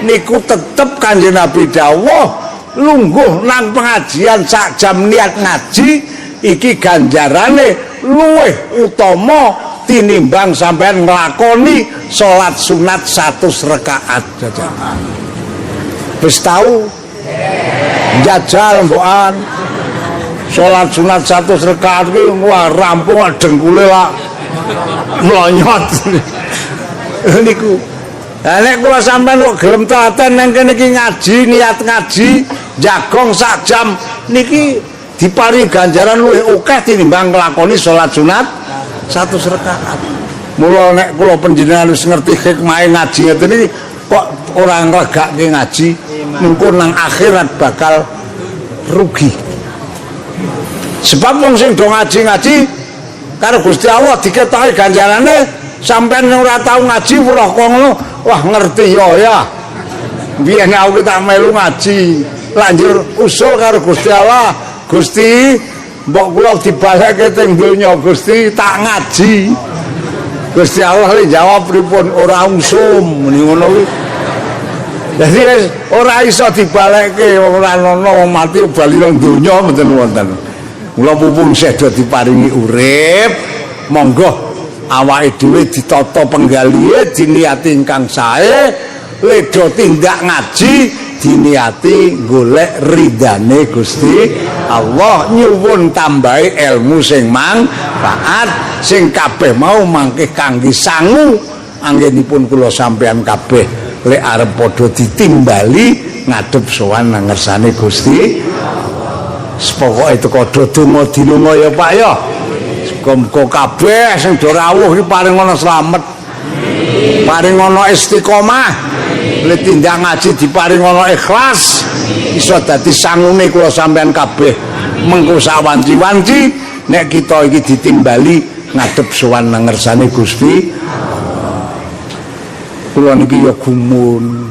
niku tetep Kanjeng Nabi dawuh lungguh nang pengajian sak jam niat ngaji iki ganjarane luwih utama tinimbang sampean nglakoni salat sunat 100 rakaat jajakan. Wis tau jajal mbokan salat sunat 100 rakaat ki wah rampung dengkule lak mlonyot niku. Lah nek kula sampean kok gelem telaten nang kene iki ngaji, niat ngaji, jagong sak jam niki diparingi ganjaran luwih akeh tinimbang nglakoni salat sunat 100 rakaat. Mula nek kula panjenengan wis ngerti hikmah ngaji ngeten iki kok ora ngregake ngaji, mengko nang akhirat bakal rugi. Sebab wong sing do ngaji-ngaji karo Gusti Allah diketoki ganjarane sampean ora tau ngaji ora kok ngono. Wah ngerti ya. Biyen aku tak melu ngaji, lanjur usul karo Gusti Allah. Gusti, mbok kula dibaleke teng donya, Gusti tak ngaji. Gusti Allah le jawab pripun ora usum muni ngono kuwi. Jadi ora iso dibalekke ora ana wong mati bali nang donya mboten wonten. Mula mumpung sedo diparingi urip, monggo awake dhewe ditata penggalihe diniati ingkang sae, ledo tindak ngaji diniati golek ridane Gusti Allah, nyuwun tambahi ilmu sing manfaat sing kabeh mau mangke kangge sangu anggenipun kula sampeyan kabeh lek arep padha ditimbali ngadep sowan nang ngersane Gusti. Pokoke teko donga dilunga ya Pak ya. Muga-muga kabeh sing do rawuh iki paring ana slamet. Paring ana istiqomah. Lek tindak ngaji diparing ana ikhlas, iso dadi sangune kula sampean kabeh. Mengko sawanci-wanci nek kita iki ditimbali ngadep sowan nang ngersane Gusti. Kula niki ya gumun.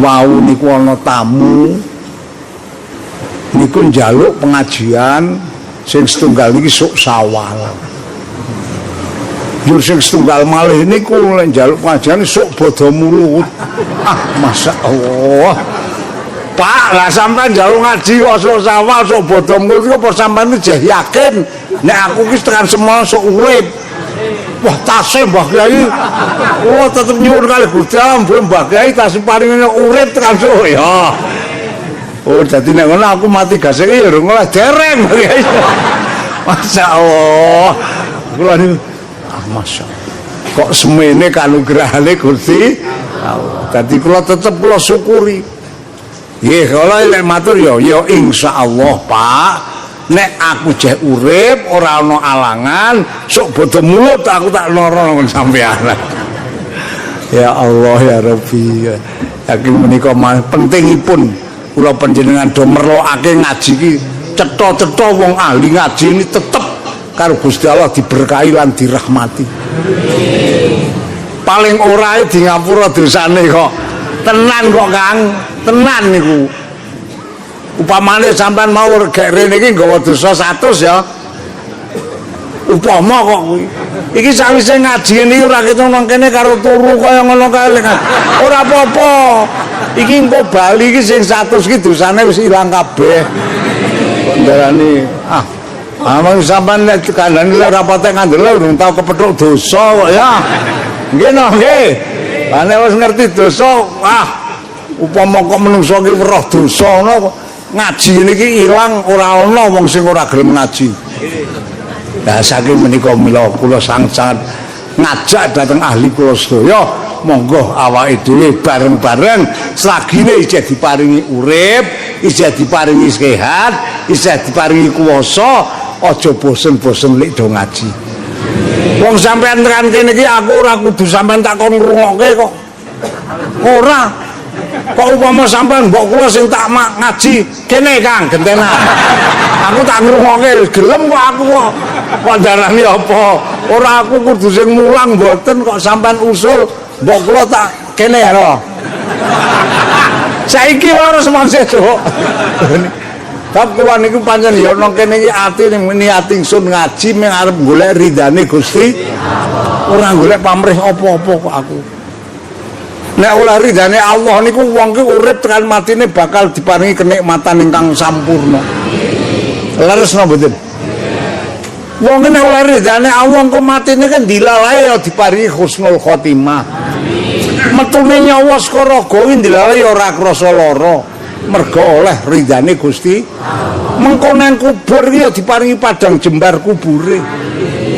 Wau niku ana tamu. Niku njaluk pengajian sing setunggal iki sok Sawal. Yo sing setunggal malih niku lek njaluk pengajian sok Bodho Mulut. Ah, masyaallah. Pak, lah sampean njaluk ngaji kok sok Sawal sok Bodho Mulut kok apa sampean iki yakin nek aku iki tekan semono sok urip. Wah, tasih Mbah Kyai. Oh, tetep nyuwun kalih Gusti Mbah Kyai tasih paringane urip tekan sok ya. Oh, dadi nek ngono aku mati gasek ya urung oleh dereng. Masyaallah. Kula niku masyaallah. Kok semene kanugrahane Gusti Allah. Dadi kula tetep kula syukuri. Nggih, kula lek matur ya insyaallah, Pak. Nek aku jeh urip ora ana alangan, sok Bodho Mulut aku tak lara nang sampeyan. Ya Allah ya Rabbi. Yakin menika pentingipun kula panjenengan do merlokake ngaji iki cetha-cetha wong ahli ngaji ini tetep karo Gusti Allah diberkahi lan dirahmati. Paling ora di ngapura dosane kok. Tenan kok Kang, tenan niku. Upamane sampean mau gek rene iki nggawa dosa 100 ya. Upama kok kuwi. Iki sawise ngaji niki ora ketung nang kene karo turu kaya ngono kae. Ora apa-apa. Iki engko bali iki sing 100 iki dosane wis ilang kabeh. Kok ndarani amang sampean nek kandhane ora patek ngandel urung tau kepethuk dosa kok ya. Nggih no nggih. Ane wis ngerti dosa, upama kok menungso iki weruh dosa ngono kok ngaji niki ilang ora ana wong sing ora gelem ngaji. Lah saking menika mila kula sangat ngajak dhateng ahli kula sedaya, monggo awake dhewe bareng-bareng selagine isih diparingi urip, isih diparingi sehat, isih diparingi kuwasa, aja bosen-bosen lek do ngaji. Wong sampean tekan kene iki aku ora kudu sampean tak kon ngrungokke kok. Ora. Kok upama sampean mbok kula sing tak ngaji kene Kang gentenan. Aku tak ngrungokke gelem kok aku kok. Kok darani apa? Ora aku kudu sing mulang mboten kok sampean usul mbok kula tak kene lho. Saiki harus mangse Cuk. Bab kula niku pancen ya nang kene iki ati niat ingsun ngaji mung arep golek ridane Gusti. Ora golek pamrih apa-apa kok aku. Nek ora ridane Allah niku wong ki urip tekan matine bakal diparingi kenikmatan ingkang sampurna. Leres napa mboten? Wong nek ora ridane Allah kok matine kan dilalae ya diparingi husnul khotimah. Metune nyawa saka raga iki dilalae ora krasa lara. Mergo oleh ridane Gusti. Mengko nang kubur iki ya diparingi padang jembar kubure.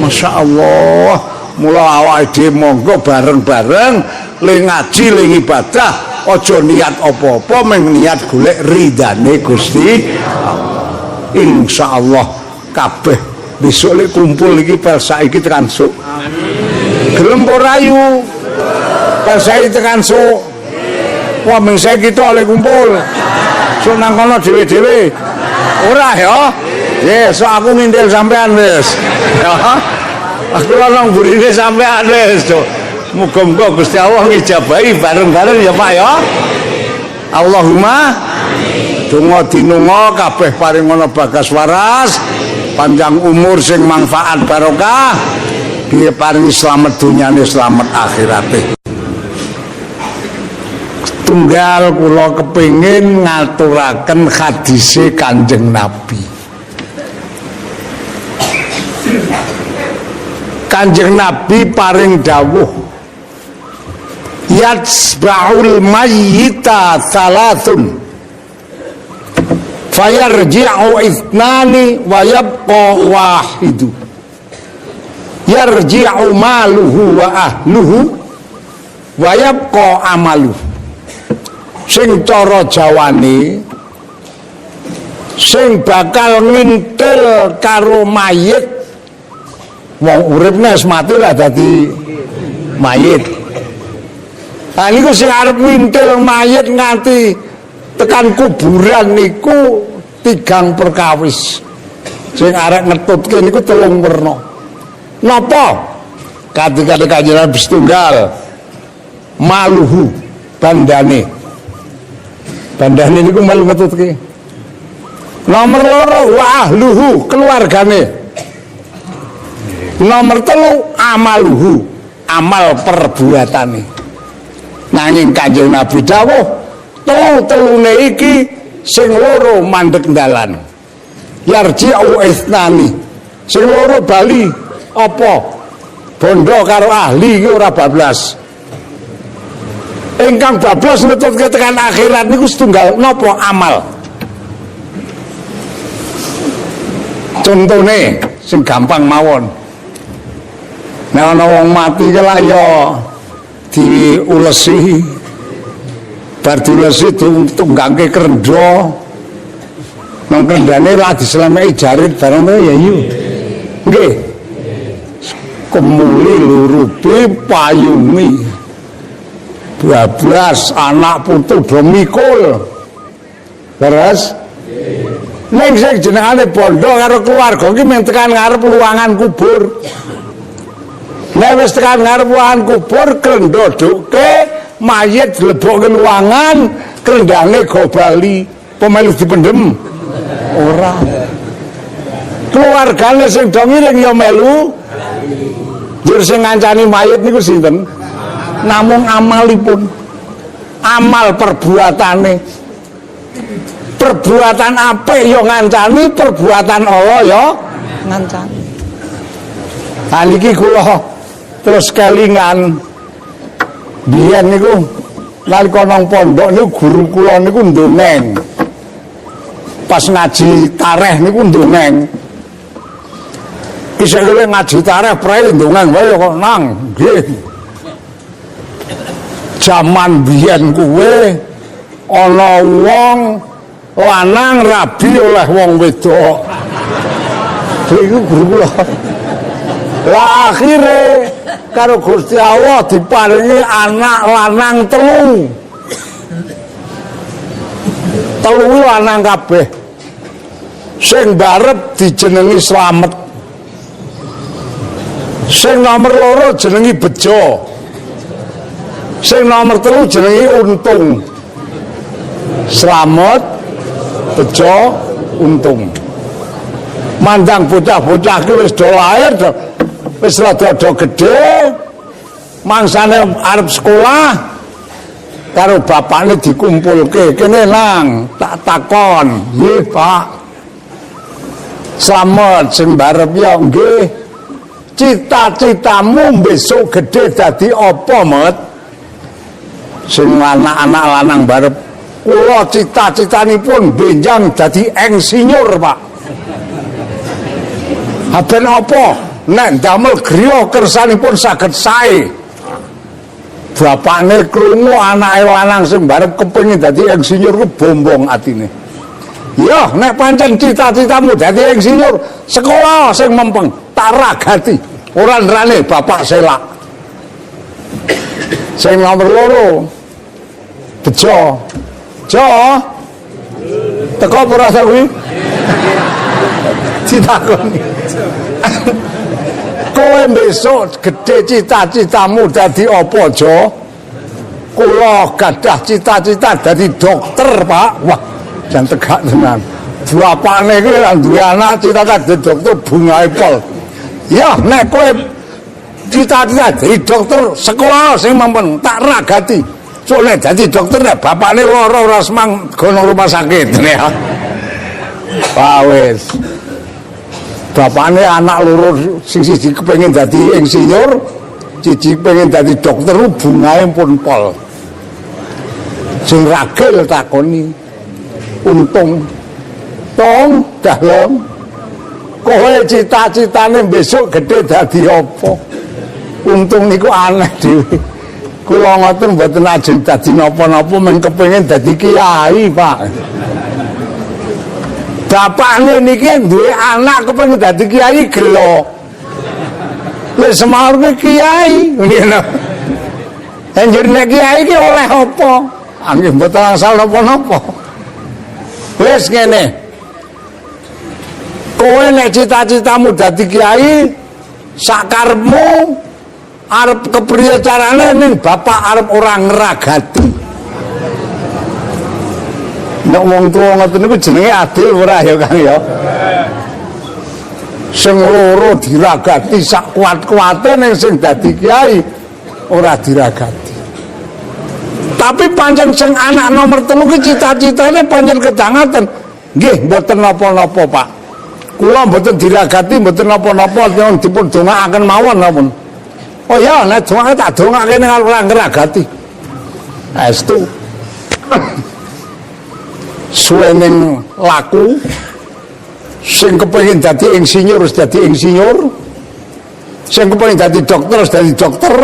Masyaallah. Mula awake dhewe monggo bareng-bareng le ngaji le ibadah aja niat apa-apa mung niat golek ridane Gusti Allah. Insyaallah kabeh besok le kumpul iki pel saiki tekan sok. Gelem ora ayu. Pel saiki tekan sok. Wah mung saiki tok le kumpul. Sok nang kono dhewe-dhewe. Ora ya. Yes, sok aku ngindil sampean wis. Ya. Aku nang burine sampean wis, Cuk. Muga-muga Gusti Allah ngijabahi bareng-bareng ya Pak ya. Allahumma donga dinunga kabeh paring ana bagas waras, panjang umur sing manfaat barokah, paringi slamet dunyane slamet akhirate. Setunggal kula kepingin ngaturaken hadise Kanjeng Nabi. Kanjeng Nabi paring dawuh yatsba'ul mayyita salatun fayarji'u ithnani wa yabqa wahidu yarji'u maluhu wa ahluhu wa yabqa amaluhu. Sing cara Jawane sing bakal ngintil karo mayit wong urip wis mati lah dadi mayit. Nah niku sing arep ngintil mayit nganti tekan kuburan niku 3 perkawis. Sing arep ngetutke niku 3 werna. Napa? Kate-kate Kanjeng Nabi setunggal maluhu bandane. Bandane niku malu ngetutke. Nomor 2 wa ahluhu keluargane. Nomor 3 amaluhu amal perbuatane. Nanging Kanjeng Nabi dawuh telu-telune iki sing loro mandhek dalan. Yarji'u isnani. Sing loro bali apa? Bondo karo ahli iki ora bablas. Ingkang bablas nututke tekan akhirat niku setunggal napa amal. Contone sing gampang mawon. Nek ana wong mati ki lak ya diulesi bar diulesi tunggangke krendha nang krendane lah dislemeki jarit barang ya yu nggih kemuli lurupi payungi 12 anak putu do mikul terus ning sing jenengane bondo karo keluarga iki men tekan ngarep ruangan kubur. Nek wis tekan ngarep ruangan kubur klendhoduke mayit dilebokke ruangan krendane go bali pemelu dipendhem ora. Keluargane sing do ngiring ya melu. Jur sing ngancani mayit niku sinten? Namung amalipun. Amal perbuatane. Perbuatan apik ya ngancani, perbuatan ala ya ngancani. Nah niki kula terus kelingan biyen niku nalika nang pondok niku guru kula niku ndongeng. Pas ngaji tareh niku ndongeng. Isih kene ngaji tareh prae ndongeng wae kok nang nggih. Jaman biyen kuwe ana wong lanang rabi oleh wong wedok. Iku guru kula. Lah akhire karo Gusti Allah diparingi anak lanang 3. 3 lanang kabeh. Sing barep dijenengi Slamet. Sing nomor 2 jenengi Bejo. Sing nomor 3 jenengi Untung. Slamet, Bejo, Untung. Mandang bocah-bocah ki wis do lair wis rada-rada gedhe mangsane arep sekolah karo bapakne dikumpulke kene nang tak takon nggih Pak Slamet sing barep ya nggih cita-citamu besok gedhe dadi apa Met sing anak-anak lanang barep kula cita-citanipun benjang dadi insinyur Pak. Aben apa nek damel griya kersanipun saged sae. Bapakne krungu anake lanang sing barep kepengin dadi insinyur ku bombong atine. Ya nek pancen cita-citamu dadi insinyur, sekolah sing mempeng, tak ragati. Ora nrane bapak selak. Sing nomor 2 Bejo. Jo. Teko ora kuwi? Ditakoni. Kowe besok gede cita-citamu dadi apa, Jo? Kula gadah cita-cita dadi dokter, Pak. Wah, jan tegak tenan. Bapakne iki lan duwe anak cita-cita dadi dokter bungae pol. Ya, nek kowe cita-cita dadi dokter, sekolah sing mempeng tak ragati. Soalnya dadi dokter nek bapakne lara ora semang gono rumah sakit ya. Wis. Bapakne anak loro sing siji kepengin dadi insinyur, siji pengen dadi dokter, bungae pun pol. Sing ragil takoni, untung, tong dalem, kowe cita-citane besok gede dadi apa? Untung niku aneh dhewe. Kula ngoten mboten ajeng dadi napa-napa, men kepengin dadi kiai, Pak. Bapakne niki duwe anak kepengin dadi kiai gelo. Wis semarne kiai, ngono. Anjir nek kiai ki oleh apa? Anggih mboten asal napa-napa. Wis ngene. Kowe nek cita-citamu dadi kiai, sakarepmu arep kepriye carane ning bapak arep ora ngragati. Nek wong tuwa ngoten niku jenenge adil ora ya Kang ya. Sing loro diragati sak kuat-kuate ning sing dadi kiai ora diragati. Tapi pancen sing anak nomor 3 ki cita-citane pancen kedangaten. Nggih, mboten napa-napa, Pak. Kula mboten diragati, mboten napa-napa, nyuwun dipun dongaaken mawon napa. Oh ya, nek donga tak dongake ning ora ngragati. Estu. Suwening laku sing kepengin dadi insinyur wis dadi insinyur, sing kepengin dadi dokter wis dadi dokter.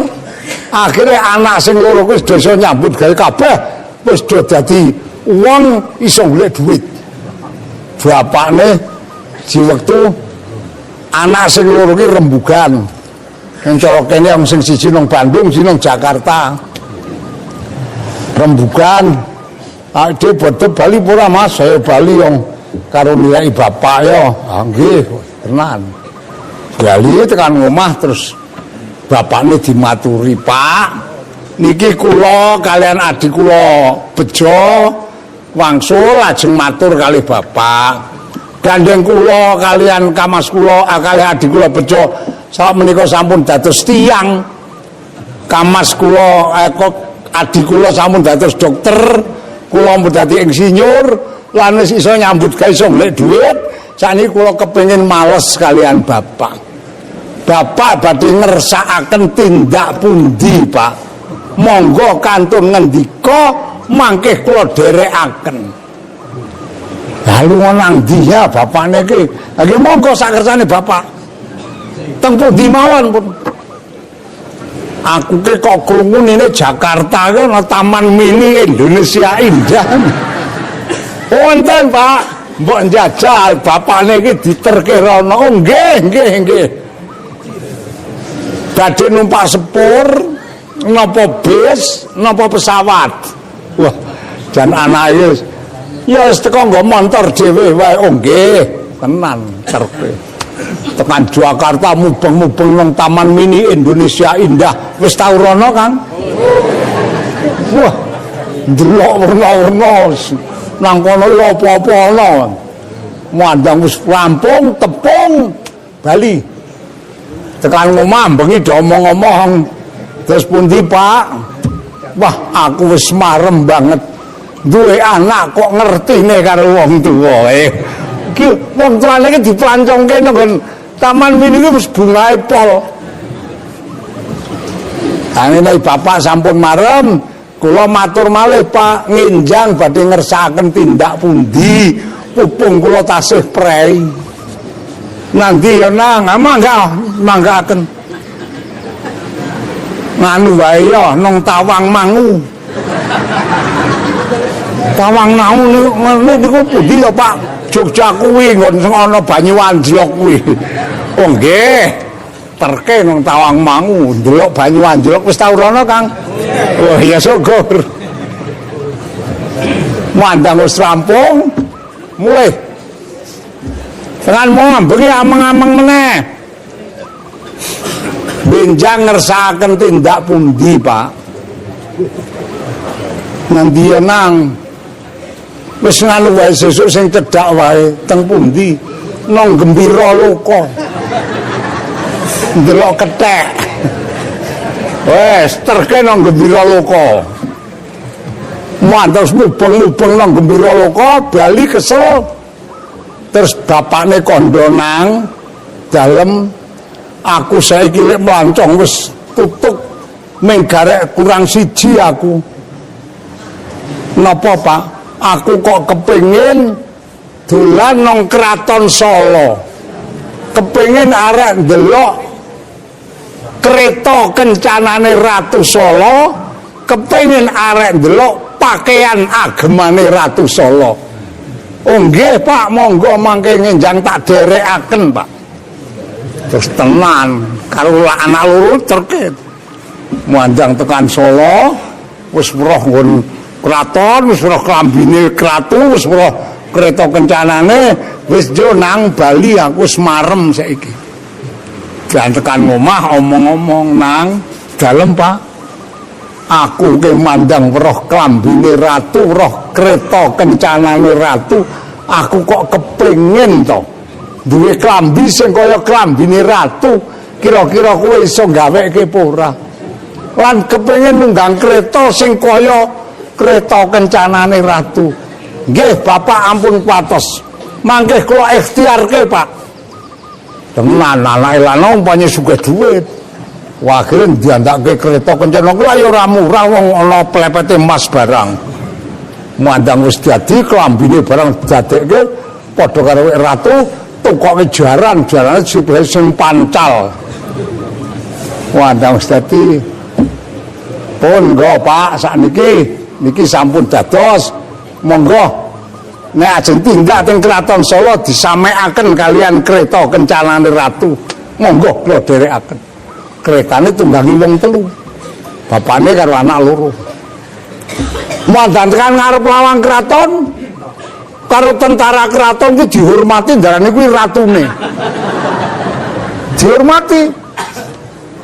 Akhirnya anak sing loro wis dosa nyambut gawe kabeh, wis do dadi wong iso golek duit. Bapakne di wektu anak sing loro ki rembugan. Yang cara kene wong sing siji nang Bandung, siji nang Jakarta. Rembugan. Ade boten bali ora Mas, saya bali yang karo nilai bapak ya. Nggih, tenan. Bali tekan omah terus bapakne dimaturi, "Pak, niki kula kalian adik kula bejo wangsul lajeng matur kalih bapak. Gandeng kula kalian kamas kula kalih adik kula bejo sak menika sampun dados tiyang. Kamas kula adik kula sampun dados dokter. Kula mboten dadi insinyur lan wis iso nyambut gawe iso golek dhuwit. Sakniki kula kepengin males kalian bapak. Bapak badhe ngersakaken tindak pundi, Pak? Monggo kantun ngendika mangke kula dherekaken. Lalu nang ndi ya bapakne iki? Lagi monggo sakersane bapak. Teng pundi mawon pun. Aku ki kok krungu nene Jakarta ki ana Taman Mini Indonesia Indah. Wonten, Pak. Mbok njajal bapakne iki diterke rono. Oh, nggih. Badhe numpak sepur, napa bis, napa pesawat. Wah, jan anake ya wis teko nggo montor dhewe wae. Oh, nggih. Tenan terke. Tekan Jakarta mubeng-mubeng nang Taman Mini Indonesia Indah. Wis tau rono, Kang? Wah, ndelok werna-werna nang kono apa-apa ana. Mandang wis rampung, tepung, bali. Tekan omah bengi diomong-omong. Terus pundi, Pak? Wah, aku wis marem banget. Duwe anak kok ngertine karo wong tuwa. Ki wong tuane iki diplancongke nang Taman Mini iki wis bungae pol. Angene bapak sampun marem, kula matur malih Pak, nginjang badhe ngersakaken tindak pundi, pupung kula tasih prei. Nanti ya nang, manggaken. Nganu wae ya nang Tawang Mangu. Tawang Mangu niku pundi ya Pak? Jogja kuwi nggon sing ana Banyuwanjlok kuwi. Oh nggih. Terke nang Tawang Mangu, ndelok Banyuwanjlok wis tau rono, Kang? Oh iya syukur. Mandang wis rampung, mulai. Dengan mau bengi ameng-ameng meneh. Benjang ngersakaken tindak pundi, Pak? Nanti nang wis nganu wae sesuk sing cedhak wae teng pundi nang Gembira Loka. Ndelok kethek. Wes terke nang Gembira Loka. Mantos mubeng-mubeng nang Gembira Loka bali kesel. Terus bapakne kondo nang dalem, aku saiki lek mlancong wis tutuk ming garek kurang siji aku. Napa Pak? Aku kok kepengin dolan nang Kraton Solo. Kepengin arek ndelok kereta kencanane Ratu Solo, kepengin arek ndelok pakaian agemane Ratu Solo. Oh nggih Pak, monggo mangke ngenjang tak derekaken Pak. Terus tenan karo anak loro terkait. Mandang tekan Solo, wis weruh nggon kraton, wis weruh klambine kratu, wis weruh kereta kencanane, wis jo nang Bali aku wis marem saiki. Dan tekan omah omong-omong nang dalem Pak. Aku ke mandang weruh klambine ratu, weruh kereta kencanane ratu, aku kok kepengin to duwe klambi sing kaya klambine ratu. Kira-kira kowe iso gaweke apa ora? Lan kepengin nunggang kereta sing kaya kereta kencanane ratu. Nggih Bapak ampun kuatos. Mangke kula ikhtiarke Pak. Tenan anake lanang umpamane sugih dhuwit. Wah akhirnya diandake kereta kencana kula ya ora murah wong ana plepete emas barang. Mandang wis dadi klambine barang dadekke padha karo ratu tukoke jarane sing pancal. Mandang wis dadi pun nggo Pak sakniki niki sampun dados monggo nek ajeng tindak teng Kraton Solo disamekaken kalian kereta kencanane ratu. Monggo kula dherekaken. Keretane tunggangi wong telu. Bapakne karo anak loro. Mandan tekan ngarep lawang kraton karo tentara kraton ku dihormati darane kuwi ratune. Dihormati.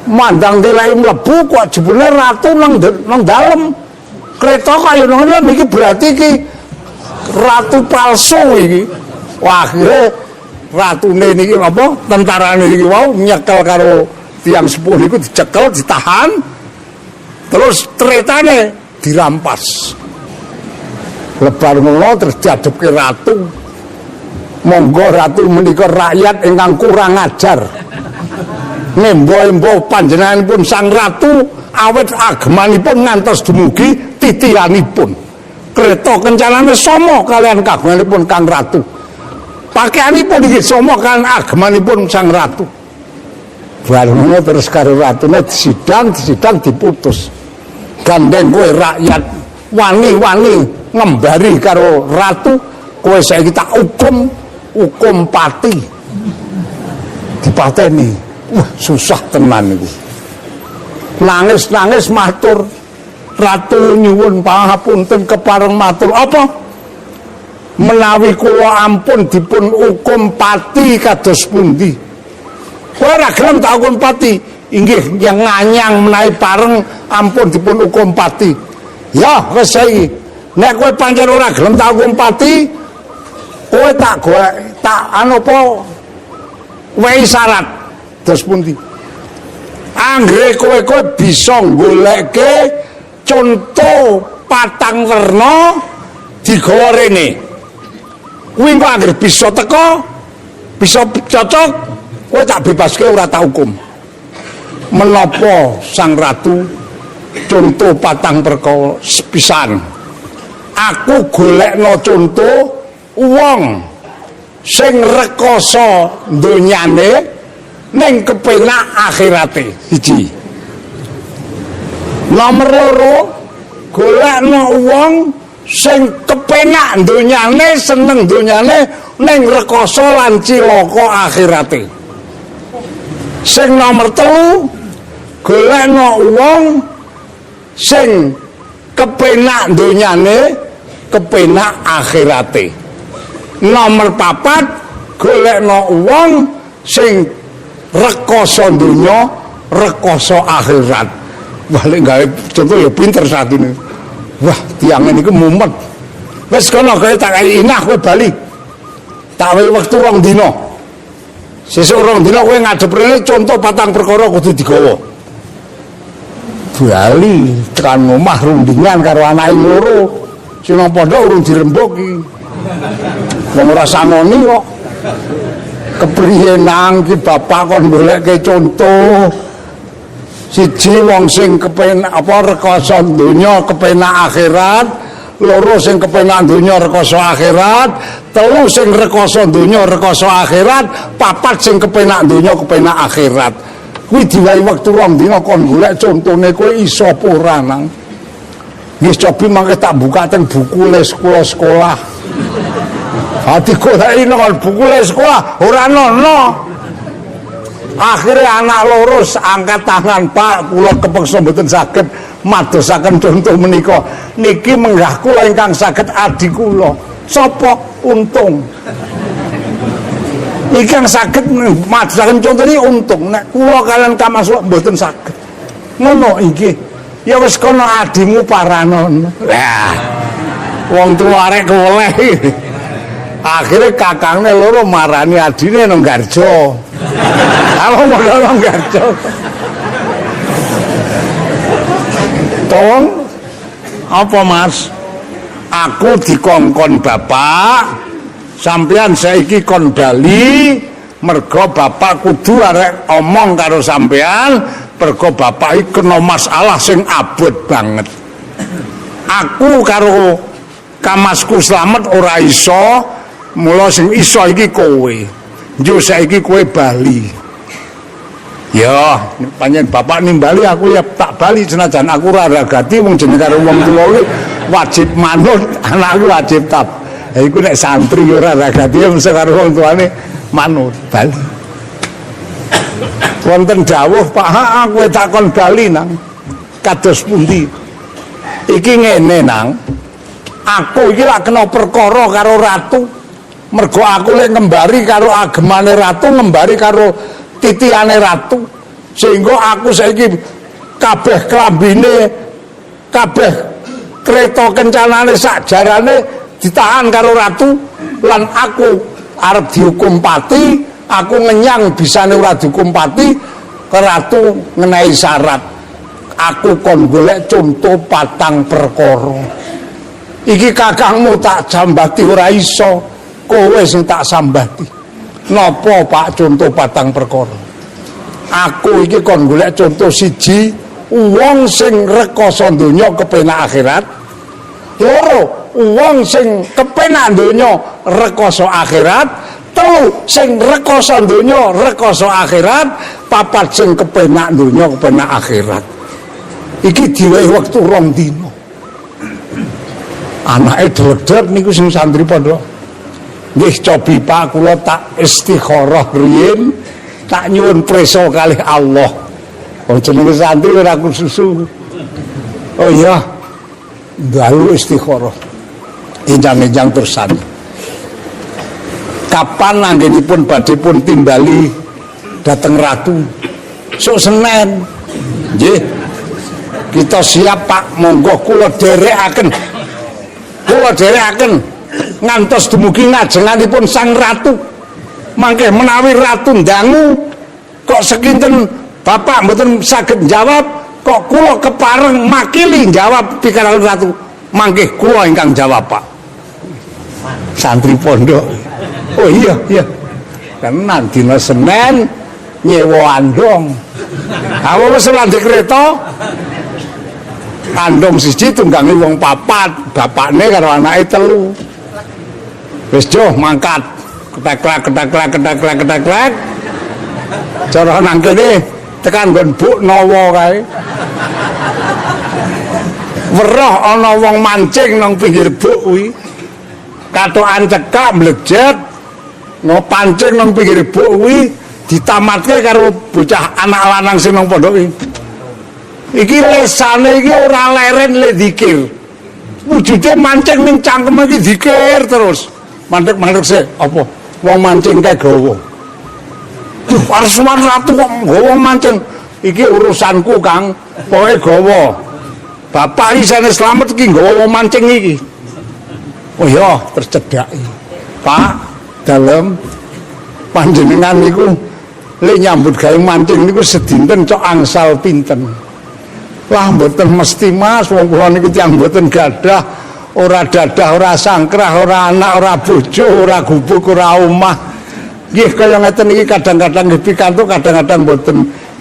Mandang deleki mlebu kok jebule ratu nang dalem. Kereta kaya ngono iki berarti iki ratu palsu iki. Wah, akhire ratune niki apa? Tentarane niki wau nyekel karo tiang sepuh niku dicekel, ditahan, terus keretane dirampas. Lebar ngono terus diadepke ratu. Monggo ratu menika rakyat ingkang kurang ajar. Nembo-embo panjenenganipun sang ratu awet agemanipun ngantos dumugi titianipun. Kereta kencanane sama kalian kagunganipun Kang Ratu. Pakaianipun iki sama kalian agemanipun sang ratu. Barengnya terus karo ratune disidang diputus. Gandeng kowe rakyat wani-wani ngembari karo ratu, kowe saiki tak hukum pati. Dipateni. Wah, susah tenan niku. Nangis-nangis matur, ratu nyuwun pangapunten kepareng matur apa? Menawi kula ampun dipun hukum pati kados pundi? Kowe ora gelem tak hukum pati. Inggih yang nganyang menawi pareng ampun dipun hukum pati. Ya wis saiki. Nek kowe pancen ora gelem tak hukum pati, kowe tak golek tak anu apa wehi syarat. Dos pundi? Anggere kowe bisa goleke contoh patang werna digawa rene. Kuwi kok anggere bisa teko, bisa cocok, kowe tak bebaske ora tak hukum. Menapa sang ratu contoh patang perkara pisan. Aku golekno contoh wong sing rekoso donyane ning kepenak akhirate. Siji. Nomor loro, golekno wong sing kepenak donyane, seneng donyane ning rekoso lan cilaka akhirate. Sing nomor telu, golekno wong sing kepenak donyane, kepenak akhirate. Nomor papat, golekno wong sing rekoso dunya, rekoso akhirat. Wah, lek gawe contoh ya pinter satune. Wah, tiang niku mumet. Wis kono gawe tak kei inah kowe bali. Tak wehi wektu 2 dina. Sesuk 2 dina kowe ngadep rene contoh patang perkara kudu digawa. Bali tekan omah rundingan karo anake loro. Sing nang pondok urung dirembuk iki. Wong ora sangoni kok. Kepriye nang ki bapak kon goleke contoh. Siji wong sing kepenak rekoso donya kepenak akhirat, loro sing kepenak donya rekoso akhirat, telu sing rekoso donya rekoso akhirat, papat sing kepenak donya kepenak akhirat. Kuwi diwai wektu rong dina kon golek contone kowe iso apa ora nang. Wis cobi mangke tak buka teng buku les sekolah. Hati goleki nang buku les sekolah ora ono. Akhirnya anak lurus angkat tangan, Pak, kula kepeksa mboten saged madosaken contoh menika. Niki menggah kula ingkang saged adik kula. Sapa? Untung. Ingkang saged madosaken contoh niki Untung. Nek kula kalian Kamasuk mboten saged. Ngono iki. Ya wis kono adimu paranon. Lah. Wong tuwa arek goleh. Akhirnya kakangne loro marani adine nang Garjo. Kalau modal nang Garjo. Tolong apa Mas? Aku dikongkon bapak, sampean saiki kon bali, mergo bapak kudu arek omong karo sampean, mergo bapak iki kena masalah sing abot banget. Aku karo Kamasku Slamet ora iso. Mula sing iso iki kowe. Yo saiki kowe bali. Ya, panjen bapak nimbali aku ya tak bali senajan aku ora ragati wong jeneng karo wong tuwa kuwi wajib manut, anakku wajib tab. Ha iku nek santri ora ragati mesti karo wong tuane manut. Bali. Wonten dawuh, Pak, kowe takon bali nang. Kados pundi? Iki ngene nang. Aku iki lak kena perkara karo ratu. Mergo aku lek ngembari karo agemane ratu, ngembari karo titiane ratu, sehingga aku saiki kabeh klambine, kabeh kereta kencanane sak jarane ditahan karo ratu, lan aku arep dihukum pati, aku ngenyang bisane ora dihukum pati, ke ratu ngenai syarat. Aku kon golek contoh 4 perkara. Iki kakangmu tak jambati ora iso. Kowe sing tak sambati. Napa Pak contoh 4 perkara? Aku iki kon golek contoh siji, wong sing rekoso donya kepenak akhirat. Loro, wong sing kepenak donya rekoso akhirat. Telu, sing rekoso donya rekoso akhirat. Papat sing kepenak donya kepenak akhirat. Iki diwehi wektu 2 dina. Anake dledeg niku sing santri pondok. Nggih cobi Pak, kula tak istikharah riyin, tak nyuwun prisa kalih Allah. Oh jenenge santri ora susu. Oh iya. Dalu istikharah. Enjang-enjang tersan. Kapan anggenipun badhe pun timbali dateng ratu? Sok Senin. Nggih. Kita siap Pak, monggo kula dherekaken. Kula dherekaken. Ngantos dumugi ngajenganipun sang ratu. Mangke menawi ratu ndangu kok sekinten bapak mboten saged jawab, kok kula kepareng makili jawab pikiran ratu. Mangke kula ingkang jawab Pak. Santri pondok. Oh iya. Tenan dina Senin nyewa andong. Awak wis landhe kereta. Andong siji tunggange wong 4, bapakne karo anake 3. Wis jo mangkat keteklak cara nang kene tekan nggon Buk Nawa kae weruh ana wong mancing nang pinggir buk kuwi katokan cekak mlejet ngopancing nang pinggir buk kuwi ditamatke karo bocah anak lanang sing nang pondok iki lesane iki ora leren le zikir wujude mancing ning cangkem iki zikir terus mandek sih, apa? Wong mancing kayak gawa. Parsuman ratu kok gawa mancing. Iki urusanku Kang, pokoke gawa. Bapak iki sane slamet iki gawa mancing iki. Oh iya, tercedhaki. Pak, dalem panjenengan niku lek nyambut gawe mancing niku sedinten cok angsal pinten. Wah, mboten mesti Mas, wong kula niku tiyang mboten gadah ora dadah, ora sangkrah, ora anak, ora bojo, ora gubuk, ora omah. Nggih kaya ngeten iki kadang-kadang nggih pikantuk, kadang-kadang mboten.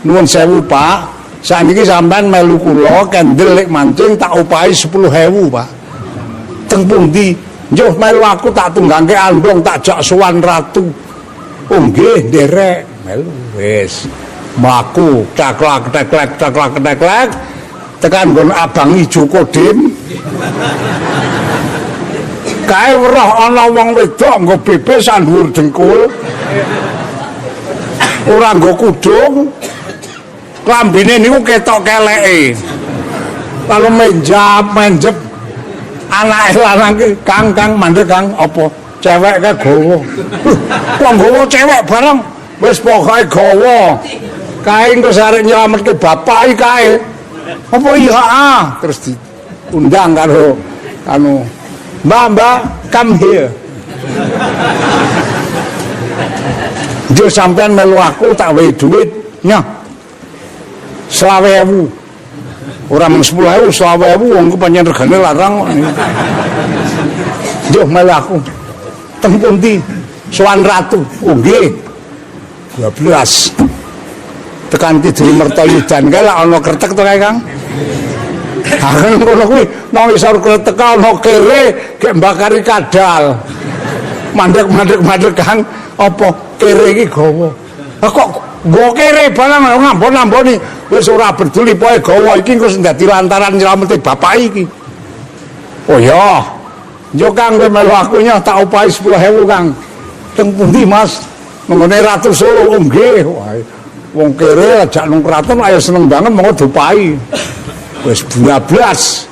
Nuwun sewu, Pak. Saniki sampean melu kula kendel lek mancing tak upahi 10.000, Pak. Teng pundi? Njuh melu aku tak tunggangke andong tak jak sowan ratu. Oh nggih, nderek. Melu wis. Mlaku caklak teklek tekan nggon Abang Ijo Kodim. Kae weruh ana wong wedok nggo bebek sak dhuwur dengkul. Ora nggo kudung. Klambine niku ketok keleke. Lalu menjep anake lanang ki, Kang mandek Kang apa cewek kae gawa. Wong gawa cewek bareng wis pokoke gawa. Kae engko sarek nyelametke bapak iki kae. Apa iya terus diundang karo anu Mbak come here. Yo sampean melu aku tak wehi duit nyah. 20.000. Ora mung 10.000, 20.000 wong ku pancen regane larang kok. Yo melu aku. Teng pundi? Sowan ratu. Oh nggih. 12. Tekan Tidri Mertoyudan kae lak ana kretek to kae Kang. Aku ngono kuwi nang isor kretek ana kere gek mbakari kadal. Mandek Kang apa kere iki gawa. Kok nggo kere barang ngambon-amboni wis ora peduli pokoke gawa iki engko dadi lantaran nylameti bapak iki. Oh ya. Yo Kang kowe melu aku nyah tak upahi 10.000 Kang. Teng pundi Mas? Menggone Ratu Solo. Nggih. Wong kere ajak nang kraton ayo seneng banget monggo diupahi. Wis 12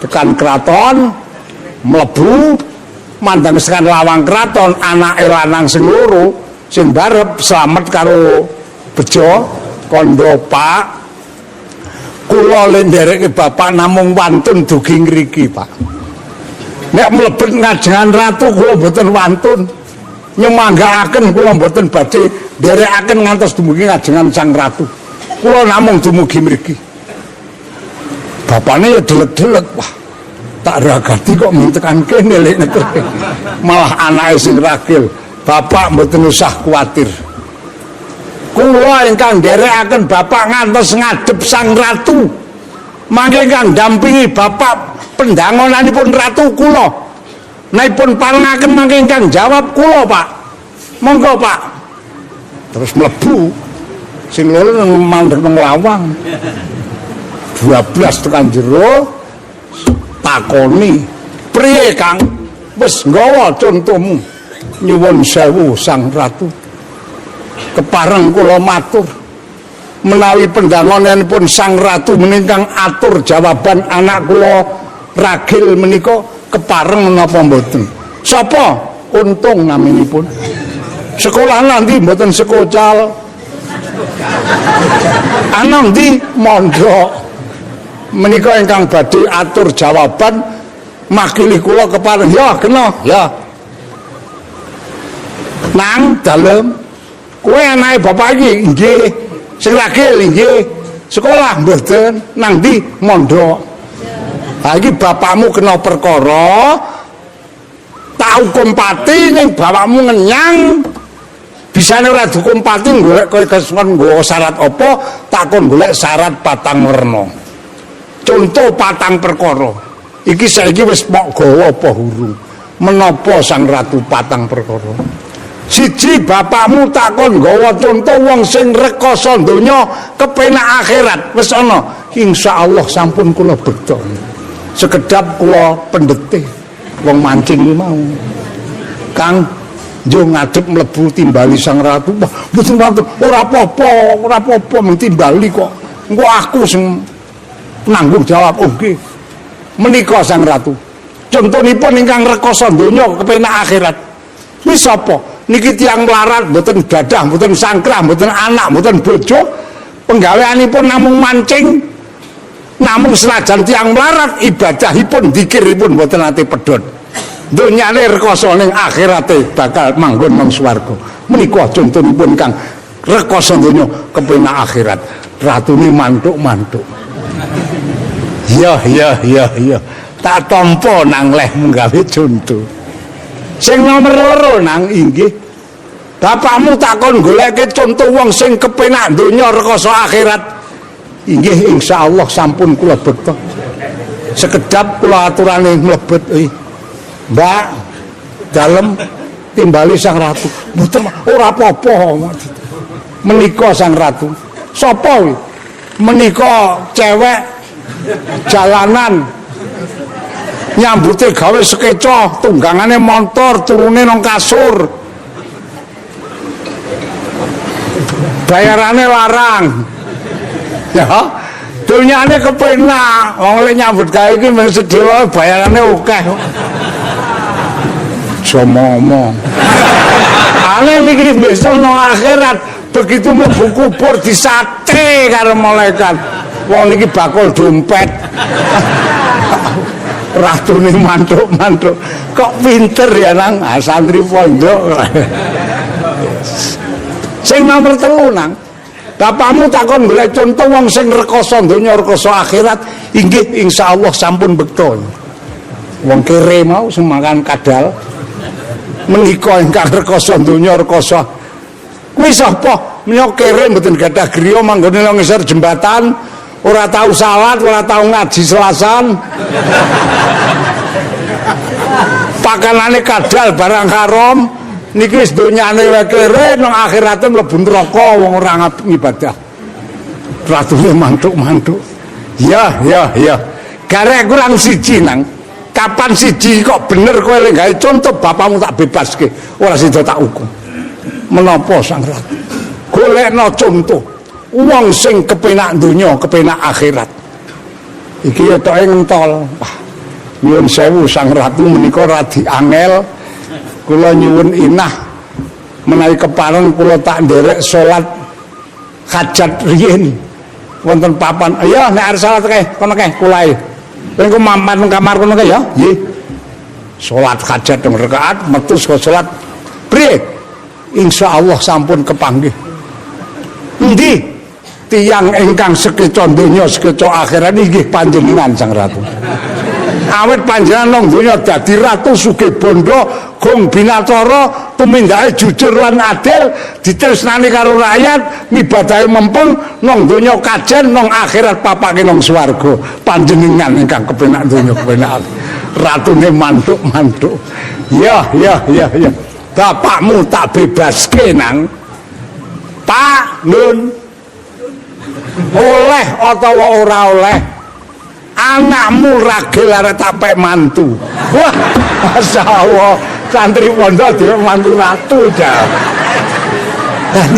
tekan kraton mlebu mandang sekan lawang kraton anake lanang sing loro sing barep slamet karo bejo kandha Pak kula le ndereke bapak namung wantun dugi ngriki Pak. Nek mlebet ngajengan ratu kula mboten wantun nyemanggaaken kula mboten badhe nderekaken ngantos dumugi ngajengan sang ratu. Kula namung dumugi mriki. Bapaknya ya delek-delek, wah tak ragati kok mentekan kene lek nekake. Malah anake sing ragil. Bapak mboten usah kuwatir. Kula ingkang nderekaken bapak ngantos ngadep sang ratu. Mangke ingkang dampingi bapak pendangonanipun ratu kula. Naipun parengaken mangke ingkang jawab kula, Pak. Monggo, Pak. Terus mlebu sing loro mandheg nang lawang. 12 tekan jero takoni priye Kang wis nggawa contohmu nyuwun sewu sang ratu kepareng kula matur menawi pendangonanipun sang ratu meningkang atur jawaban anak kula ragil menika kepareng menapa mboten sapa untung naminipun sekolah nanti mboten sekocal ana ndi mondok menika ingkang badhe atur jawaban makili kula kepareng ya kena ya nang dalem kowe anake bapak iki nggih sing ragil nggih sekolah mboten nang ndi mondok ha iki bapakmu kena perkara tak hukum pati ning bapakmu ngenyang bisane ora dihukum pati golek kowe kesempatan nggawa syarat apa tak kon golek syarat patang werna. Contoh patang perkara. Iki saiki wis mok gawa apa hurung. Menapa sang ratu patang perkara? Siji bapakmu takon gawa contoh wong sing rekoso donya kepenak akhirat. Wis ana. Insyaallah sampun kula bekta. Sekedap kula pendete wong mancing iki mau. Kang yo ngadep mlebu timbali sang ratu. Wah, mboten wonten ora apa-apa mung timbali kok. Engko aku sing nanggung jawab nggih menika sang ratu contonipun ingkang rekoso donya kepenak akhirat wis sapa niki tiyang melarat mboten dadah mboten sangkrah mboten anak mboten bojo penggaweanipun namung mancing namung senajan tiyang melarat ibadahipun dzikiripun mboten nate pedhot donyane rekoso ning akhirate bakal manggon nang swarga menika contonipun kang rekoso donya kepenak akhirat ratune mantuk-mantuk. Ya. tak tampa nang lehmu gawe conto. Sing nomor loro nang inggih bapakmu takon goleke conto wong sing kepenak donya rekoso akhirat. Inggih insyaallah sampun kula bekta. Sekedap kula aturane mlebet Mbak dalem timbali sang ratu. Mboten ora apa-apa. Menika sang ratu. Sapa kuwi? Menika cewek jalanan nyambute gawe sekeca, tunggangane motor, turune nang kasur. Bayarane larang. Ya, dunyane kepenak. Wong lek nyambut gawe iki mung sedhewe bayarane akeh. Somomo. Ale mikir besok nang akhirat, begitu mlebu kubur disate karo malaikat. Wong iki bakul dompet. Ratune mantuk-mantuk. Kok pinter ya nang santri pondok. Sing nomor 3 nang. Bapakmu takon golek conto wong sing rekoso donya rekoso akhirat, inggih insyaallah sampun bekta. Wong kere mau sing makan kadal menika ingkang rekoso donya rekoso. Kuwi sapa? Menika kere mboten gadah griya manggone nang ngisor jembatan, ora tau salat, ora tau ngaji selasan. Pakanane kadal barang haram. Niki wis donyane wae kere nang akhirate mlebu neraka wong ora ngibadah. Ratune mantuk-mantuk. Ya. Garek kurang siji nang. Kapan siji kok bener kowe lek gawe contoh bapakmu tak bebaske. Ora sida tak hukum. Menapa sang ratu? Golekno contoh wong sing kepenak donya, kepenak akhirat. Iki ya tok ngentol. Wah, nyuwun sewu sang ratu menika radi angel. Kula nyuwun inah menawi kepareng kula tak nderek salat hajat riyin wonten papan. Ya nek arep salat kae kono kae kulae. Engko mampan kamar kono kae ya. Nggih. Salat hajat teng rakaat metu saka salat. Priye? Insyaallah sampun kepanggih. Endi tiyang ingkang sekeca donya sekeca akhirat inggih panjenengan sang ratu. Awit panjenengan nang donya dadi ratu sugih bondo gong binacara tumindake jujur lan adil ditresnani karo rakyat ngibadahi mempeng nang donya kajen nang akhirat papake nang swarga panjenengan ingkang kepenak donya kepenak ratune mantuk-mantuk. Ya bapakmu tak bebaske nang Pak Nun oleh utawa ora oleh anakmu ragil arep tapek mantu. Wah, masyaallah santri pondok dhewe mantu ratu dah. Nah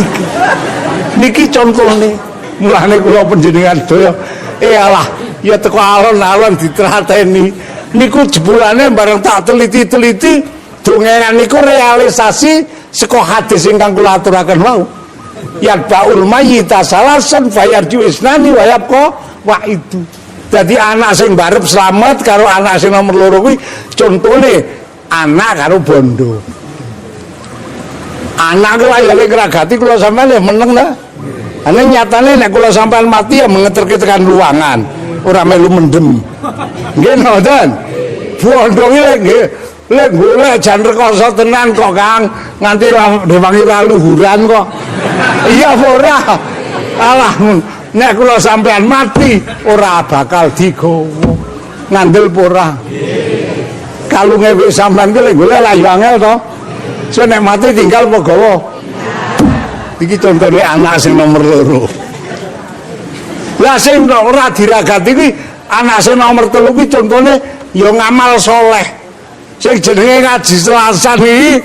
niki contone mulane kula panjenengan sedaya alah ya teko alon-alon ditrateni niku jebulane bareng tak teliti-teliti dongengan niku realisasi saka hadis ingkang kula aturaken wau. Ya baul mayyita salasan fayarju isnani wa yabqa wa itu. Jadi anak sing barep selamat karo anak sing nomor loro kuwi contone anak karo bondo. Anak ku layane ngragati kula sampean ya meneng ta. Ane nyatane nek kula sampean mati ya mengeterke tekan ruangan, ora melu mendem. Nggih ngoten. Bondo iki lek golek jan rekoso tenan kok Kang, nganti rewangi luhuran kok. Iya ora. Alah nek kula sampean mati ora bakal digowo. Ngandel ora. Kalunge wis sampean ki lek golek lah yo angel to. So nek mati tinggal apa gawa. Iki contone anak sing nomor 2. Lah sing ora diragati kuwi anak sing nomor 3 kuwi contone ya ngamal soleh. Sing jenenge ngaji selasan iki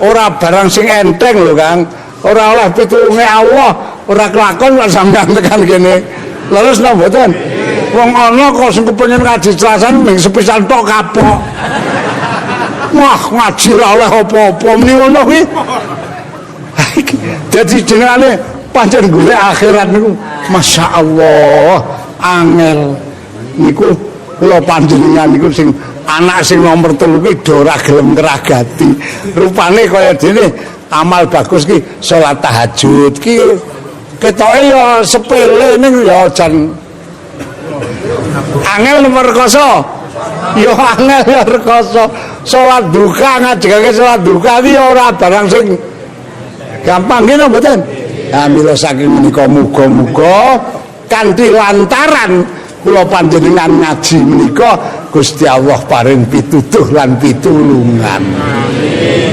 ora barang sing enteng lho Kang. Ora oleh pitulunge Allah, ora kelakon kok sampean tekan kene. Leres napa mboten? Wong ana kok sing kepengin ngaji selasan ming sepisan tok kapok. Wah, ngaji ora oleh apa-apa meni ngono kuwi. Dadi jenengane pancen golek akhirat niku masyaallah angel. Niku kula panjenengan niku sing anak sing nomor 3 ki do ora gelem ngragati. Rupane kaya dene amal bagus ki salat tahajud ki ketoke ya sepele ning ya jan angel nomor koso Ya angel ya rekoso. Salat duka ngajengake salat duka iki ora barang sing gampang nggih mboten. Nah, mila saking menika muga-muga kanthi lantaran kula panjenengan ngaji menika Gusti Allah paring pitutuh lan pitulungan.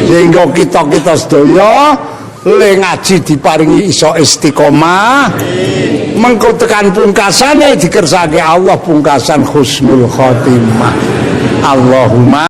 Sehingga kita-kita sedaya le ngaji diparingi iso istiqomah. Mengko tekan pungkasane dikersake Allah pungkasan husnul khotimah. Allahumma